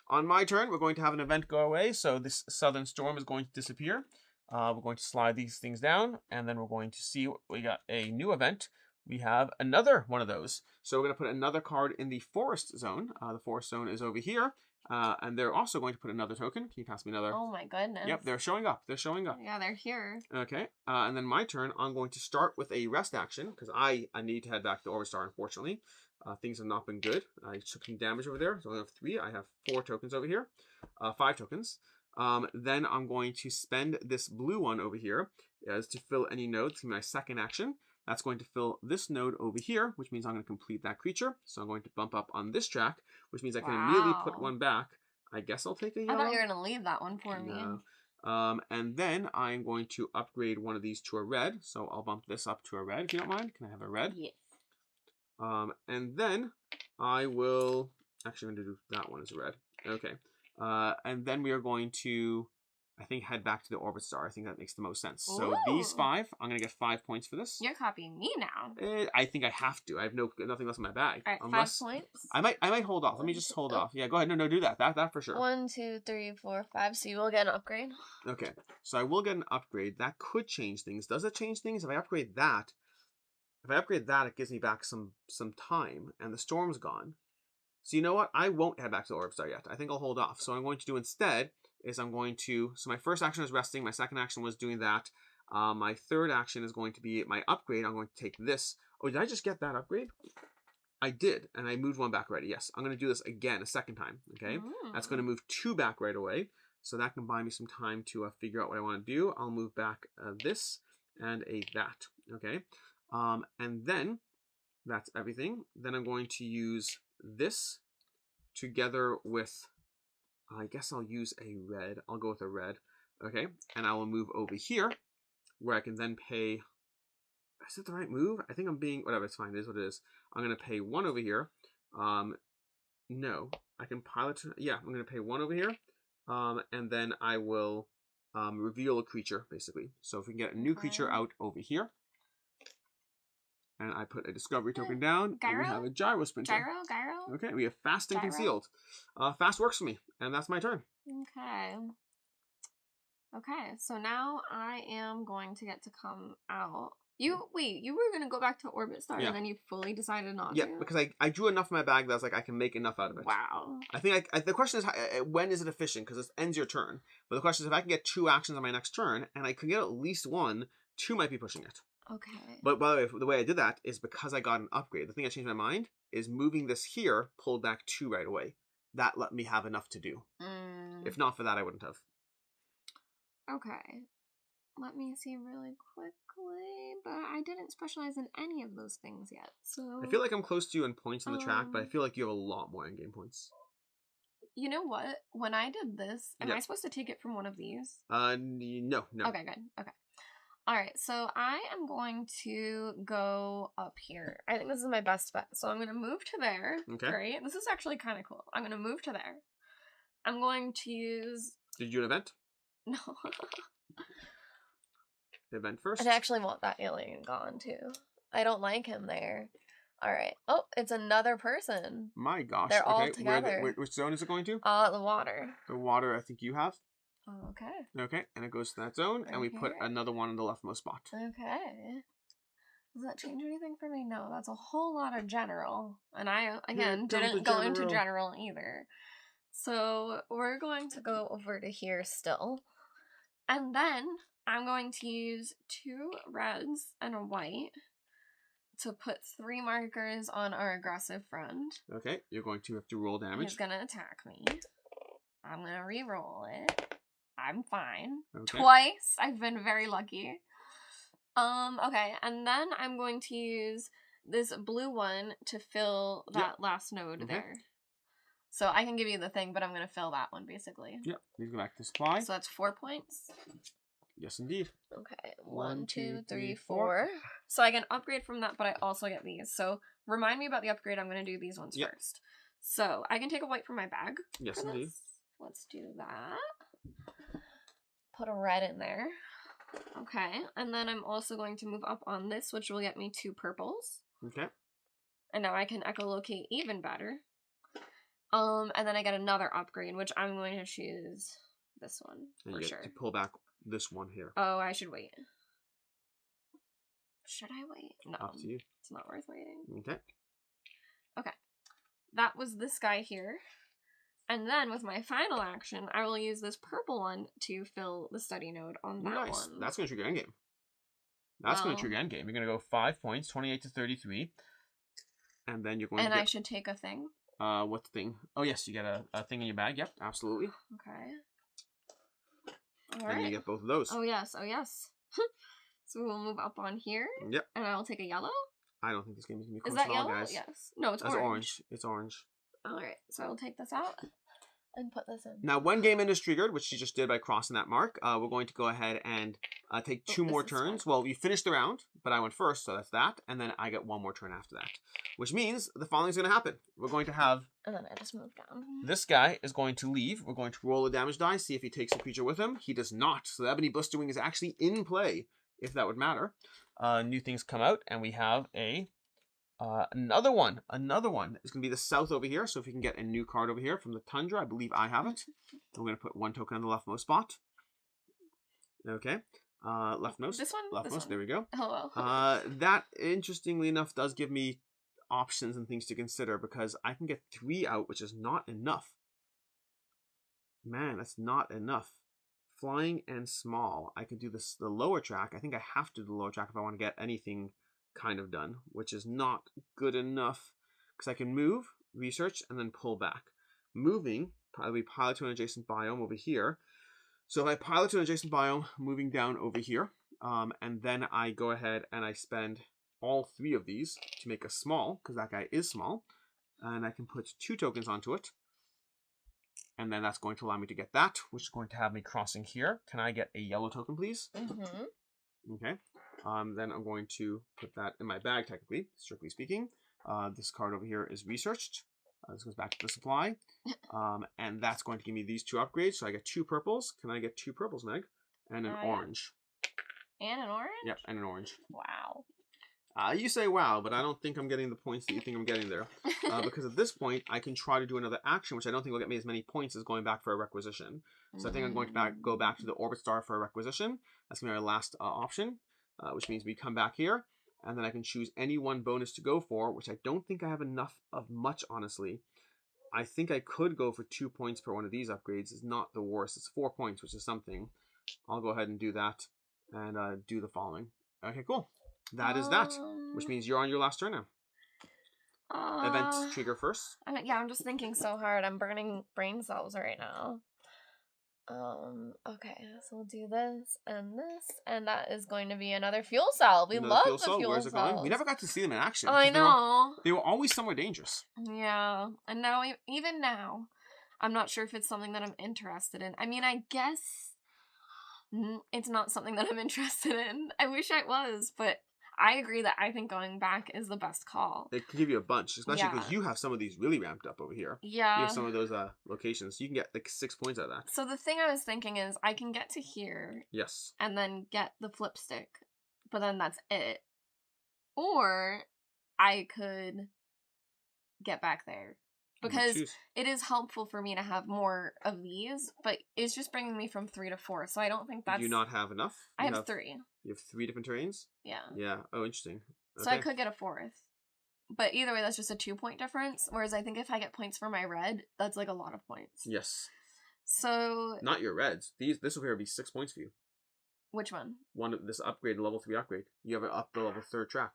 On my turn, we're going to have an event go away, so this southern storm is going to disappear. We're going to slide these things down, and then we're going to see we got a new event. We have another one of those. So we're going to put another card in the forest zone. The forest zone is over here. And they're also going to put another token. Can you pass me another? Oh my goodness. Yep, they're showing up. They're showing up. Yeah, they're here. Okay. And then my turn, I'm going to start with a rest action because I need to head back to Orbitstar, unfortunately. Things have not been good. I took some damage over there. So I only have 3. I have 4 tokens over here. 5 tokens. Then I'm going to spend this blue one over here as to fill any nodes. It's my second action. That's going to fill this node over here, which means I'm going to complete that creature. So I'm going to bump up on this track, which means I can immediately put one back. I guess I'll take a yellow. I thought you were going to leave that one for me. And then I'm going to upgrade one of these to a red. So I'll bump this up to a red, if you don't mind. Can I have a red? Yes. And then I will... Actually, I'm going to do that one as a red. Okay. And then we are going to... I think head back to the Orbitstar. I think that makes the most sense. Ooh. So these 5, I'm going to get 5 points for this. You're copying me now. I think I have to. I have nothing else in my bag. All right, unless... 5 points. I might hold off. Let me just hold off. Yeah, go ahead. No, do that. That for sure. 1, 2, 3, 4, 5. So you will get an upgrade. Okay. So I will get an upgrade. That could change things. Does it change things? If I upgrade that, it gives me back some time, and the storm's gone. So you know what? I won't head back to the Orbitstar yet. I think I'll hold off. So what I'm going to do instead is I'm going to... So my first action is resting. My second action was doing that. My third action is going to be my upgrade. I'm going to take this. Oh, did I just get that upgrade? I did. And I moved one back already. Yes. I'm going to do this again a second time. Okay. That's going to move 2 back right away. So that can buy me some time to figure out what I want to do. I'll move back this and that. Okay. And then that's everything. Then I'm going to use this together with... I guess I'll use a red. I'll go with a red. Okay. And I will move over here where I can then pay... Is it the right move? I think I'm being... Whatever, it's fine. It is what it is. I'm going to pay 1 over here. No. I can pilot... Yeah, I'm going to pay 1 over here. And then I will reveal a creature, basically. So if we can get a new creature out over here. And I put a discovery token down. Gyro? And we have a gyro sprinter. Gyro? Okay, we have fast and concealed. Fast works for me. And that's my turn. Okay, so now I am going to get to come out. You were going to go back to Orbitstar and then you fully decided not to? Yeah, because I drew enough in my bag that I was like, I can make enough out of it. Wow. I think the question is, when is it efficient? Because it ends your turn. But the question is, if I can get 2 actions on my next turn, and I can get at least 1, 2 might be pushing it. Okay. But by the way, the way I did that is because I got an upgrade. The thing that changed my mind is moving this here pulled back 2 right away. That let me have enough to do. If not for that, I wouldn't have. Okay. Let me see really quickly. But I didn't specialize in any of those things yet. So I feel like I'm close to you in points on the track, but I feel like you have a lot more in-game points. You know what? When I did this, am I supposed to take it from one of these? No. Okay, good. Okay. Alright, so I am going to go up here. I think this is my best bet. So I'm going to move to there. Okay. Right? This is actually kind of cool. I'm going to move to there. I'm going to use... Did you do an event? No. Event first? I actually want that alien gone, too. I don't like him there. Alright. Oh, it's another person. My gosh. They're all together. Which zone is it going to? The water. The water I think you have. Okay. Okay, and it goes to that zone, and we put another one in the leftmost spot. Okay. Does that change anything for me? No, that's a whole lot of general. And I, again, didn't go into general either. So we're going to go over to here still. And then I'm going to use 2 reds and a white to put 3 markers on our aggressive friend. Okay, you're going to have to roll damage. He's going to attack me. I'm going to re-roll it. I'm fine. Okay. Twice. I've been very lucky. Okay, and then I'm going to use this blue one to fill that last node there. So I can give you the thing, but I'm going to fill that one, basically. Yep, these go back to supply. So that's 4 points. Yes, indeed. Okay, 1, 2, 3, 4. So I can upgrade from that, but I also get these. So remind me about the upgrade. I'm going to do these ones first. So I can take a white from my bag. Yes, indeed. Let's do that. Put a red in there. Okay, and then I'm also going to move up on this, which will get me 2 purples. Okay. And now I can echolocate even better. And then I get another upgrade, which I'm going to choose this one and for you sure. get to pull back this one here. Oh, I should wait. Should I wait? No. Up to you. It's not worth waiting. Okay. Okay. That was this guy here. And then with my final action, I will use this purple one to fill the study node on that one. That's going to trigger endgame. That's going to trigger endgame. You're going to go 5 points, 28 to 33. And then you're going to get... And I should take a thing? What thing? Oh, yes, you get a thing in your bag. Yep, absolutely. Okay. All right. And you get both of those. Oh, yes. Oh, yes. So we'll move up on here. Yep. And I'll take a yellow. I don't think this game is going to be close close at all, guys. Yes. No, it's orange. It's orange. All right. So I'll take this out and put this in. Now, when game end is triggered, which you just did by crossing that mark, we're going to go ahead and take 2 more turns. Fun. Well, you finished the round, but I went first, so that's that. And then I get 1 more turn after that, which means the following is going to happen. We're going to have... And then I just move down. This guy is going to leave. We're going to roll a damage die, see if he takes a creature with him. He does not. So the Ebony Blister Wing is actually in play, if that would matter. New things come out, and we have another one. Another one is going to be the south over here. So if you can get a new card over here from the Tundra, I believe I have it. I'm going to put 1 token on the leftmost spot. Okay. Leftmost. This one? Leftmost. There we go. Oh, well. That, interestingly enough, does give me options and things to consider because I can get 3 out, which is not enough. Man, that's not enough. Flying and small. I could do this the lower track. I think I have to do the lower track if I want to get anything kind of done, which is not good enough because I can move, research, and then pull back. Moving, probably pilot to an adjacent biome over here. So if I pilot to an adjacent biome, moving down over here, and then I go ahead and I spend all 3 of these to make a small, because that guy is small, and I can put 2 tokens onto it. And then that's going to allow me to get that, which is going to have me crossing here. Can I get a yellow token, please? Mm-hmm. Okay. Then I'm going to put that in my bag, technically, strictly speaking. This card over here is researched. This goes back to the supply. And that's going to give me these 2 upgrades. So I get 2 purples. Can I get 2 purples, Meg? And an orange. And an orange? Yep, and an orange. Wow. You say wow, but I don't think I'm getting the points that you think I'm getting there. Because at this point, I can try to do another action, which I don't think will get me as many points as going back for a requisition. So I think I'm going to go back to the Orbitstar for a requisition. That's going to be our last option, which means we come back here, and then I can choose any 1 bonus to go for, which I don't think I have enough of much, honestly. I think I could go for 2 points per one of these upgrades. It's not the worst. It's 4 points, which is something. I'll go ahead and do that, and do the following. Okay, cool. That is that, which means you're on your last turn now. Event trigger first. I'm just thinking so hard. I'm burning brain cells right now. Okay, so we'll do this, and that is going to be another fuel cell. We love the fuel cells. Where's it going? We never got to see them in action. I know. They were always somewhere dangerous. Yeah, and now, even now, I'm not sure if it's something that I'm interested in. I mean, I guess it's not something that I'm interested in. I wish I was, but I agree that I think going back is the best call. It can give you a bunch, especially because you have some of these really ramped up over here. Yeah. You have some of those locations. You can get like 6 points out of that. So the thing I was thinking is I can get to here. Yes. And then get the flip stick. But then that's it. Or I could get back there. Because it is helpful for me to have more of these, but it's just bringing me from 3 to 4, so I don't think that's... Do you not have enough? I have 3. You have 3 different terrains? Yeah. Yeah. Oh, interesting. Okay. So I could get a 4th. But either way, that's just a 2-point difference, whereas I think if I get points for my red, that's like a lot of points. Yes. So... Not your reds. This will here be 6 points for you. Which one? This upgrade, level 3 upgrade. You have it up the level 3rd track.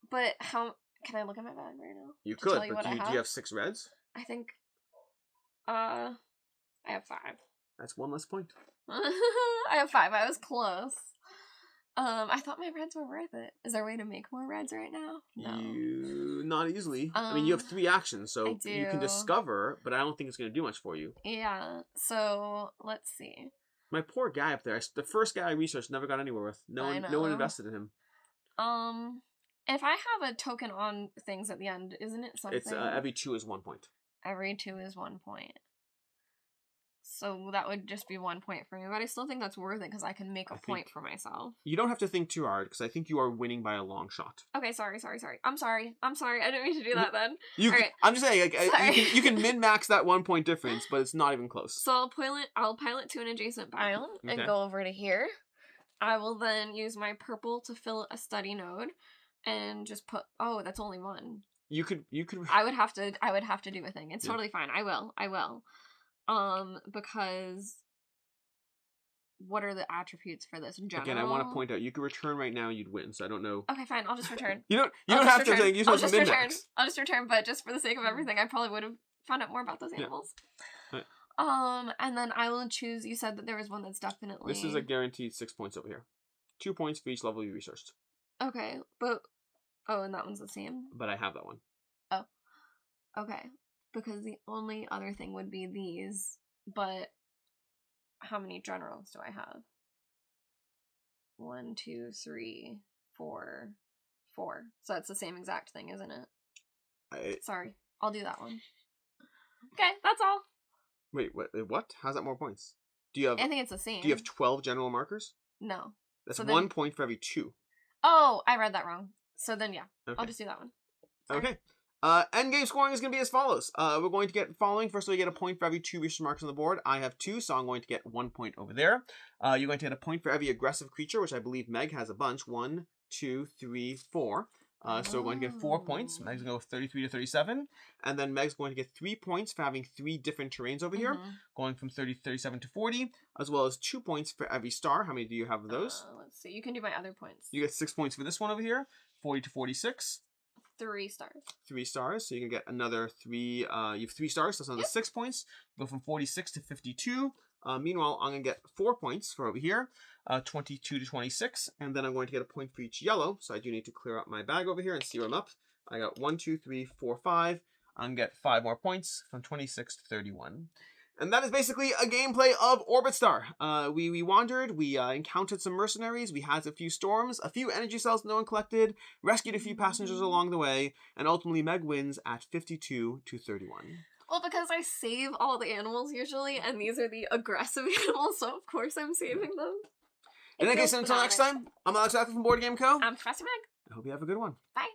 But how... Can I look at my bag right now? You could, but do you have 6 reds? I think, I have 5. That's 1 less point. I have 5. I was close. I thought my reds were worth it. Is there a way to make more reds right now? No. Not easily. I mean, you have 3 actions, so you can discover, but I don't think it's going to do much for you. Yeah, so let's see. My poor guy up there. The first guy I researched never got anywhere with. No one invested in him. If I have a token on things at the end, isn't it something? It's every 2 is 1 point. Every 2 is 1 point. So that would just be 1 point for me, but I still think that's worth it because I can make a point for myself. You don't have to think too hard because I think you are winning by a long shot. Okay, sorry. I'm sorry. I didn't mean to do that then. Right. I'm just saying, you can min-max that 1 point difference, but it's not even close. So I'll pilot to an adjacent biome and go over to here. I will then use my purple to fill a study node and just put. Oh, that's only 1. You could. I would have to do a thing. It's totally fine. I will. Because what are the attributes for this in general? Again, I want to point out, you could return right now, you'd win, so I don't know. Okay, fine, I'll just return. you don't have to think, you just have to min-max. I'll just return, but just for the sake of everything, I probably would have found out more about those animals. Yeah. Right. And then I will choose, you said that there was one that's definitely... This is a guaranteed 6 points over here. 2 points for each level you researched. Okay, but... Oh, and that one's the same? But I have that one. Oh. Okay. Because the only other thing would be these, but how many generals do I have? 1, 2, 3, 4, 4. So that's the same exact thing, isn't it? Sorry, I'll do that one. Okay, that's all. Wait, what? How's that more points? Do you have? I think it's the same. Do you have 12 general markers? No. That's 1 point for every 2. Oh, I read that wrong. So then, yeah, okay. I'll just do that one. Sorry. Okay. Endgame scoring is going to be as follows. We're going to get following. First, we get a point for every 2 research markers on the board. I have 2, so I'm going to get 1 point over there. You're going to get a point for every aggressive creature, which I believe Meg has a bunch. 1, 2, 3, 4. So we're going to get 4 points. Meg's going to go 33 to 37. And then Meg's going to get 3 points for having 3 different terrains over here, going from 30 to 37 to 40, as well as 2 points for every star. How many do you have of those? Let's see. You can do my other points. You get 6 points for this one over here, 40 to 46. 3 stars. 3 stars, so you can get another 3. You have 3 stars, so that's another 6 points. Go from 46 to 52. Meanwhile, I'm going to get 4 points for over here, 22 to 26, and then I'm going to get a point for each yellow, so I do need to clear up my bag over here and see where I'm up. I got 1, 2, 3, 4, 5. I'm going to get 5 more points from 26 to 31. And that is basically a gameplay of Orbitstar. We wandered, we encountered some mercenaries, we had a few storms, a few energy cells no one collected, rescued a few passengers along the way, and ultimately Meg wins at 52 to 31. Well, because I save all the animals usually, and these are the aggressive animals, so of course I'm saving them. In that case, until next time, I'm Alex Acker from Board Game Co. I'm Professor Meg. I hope you have a good one. Bye.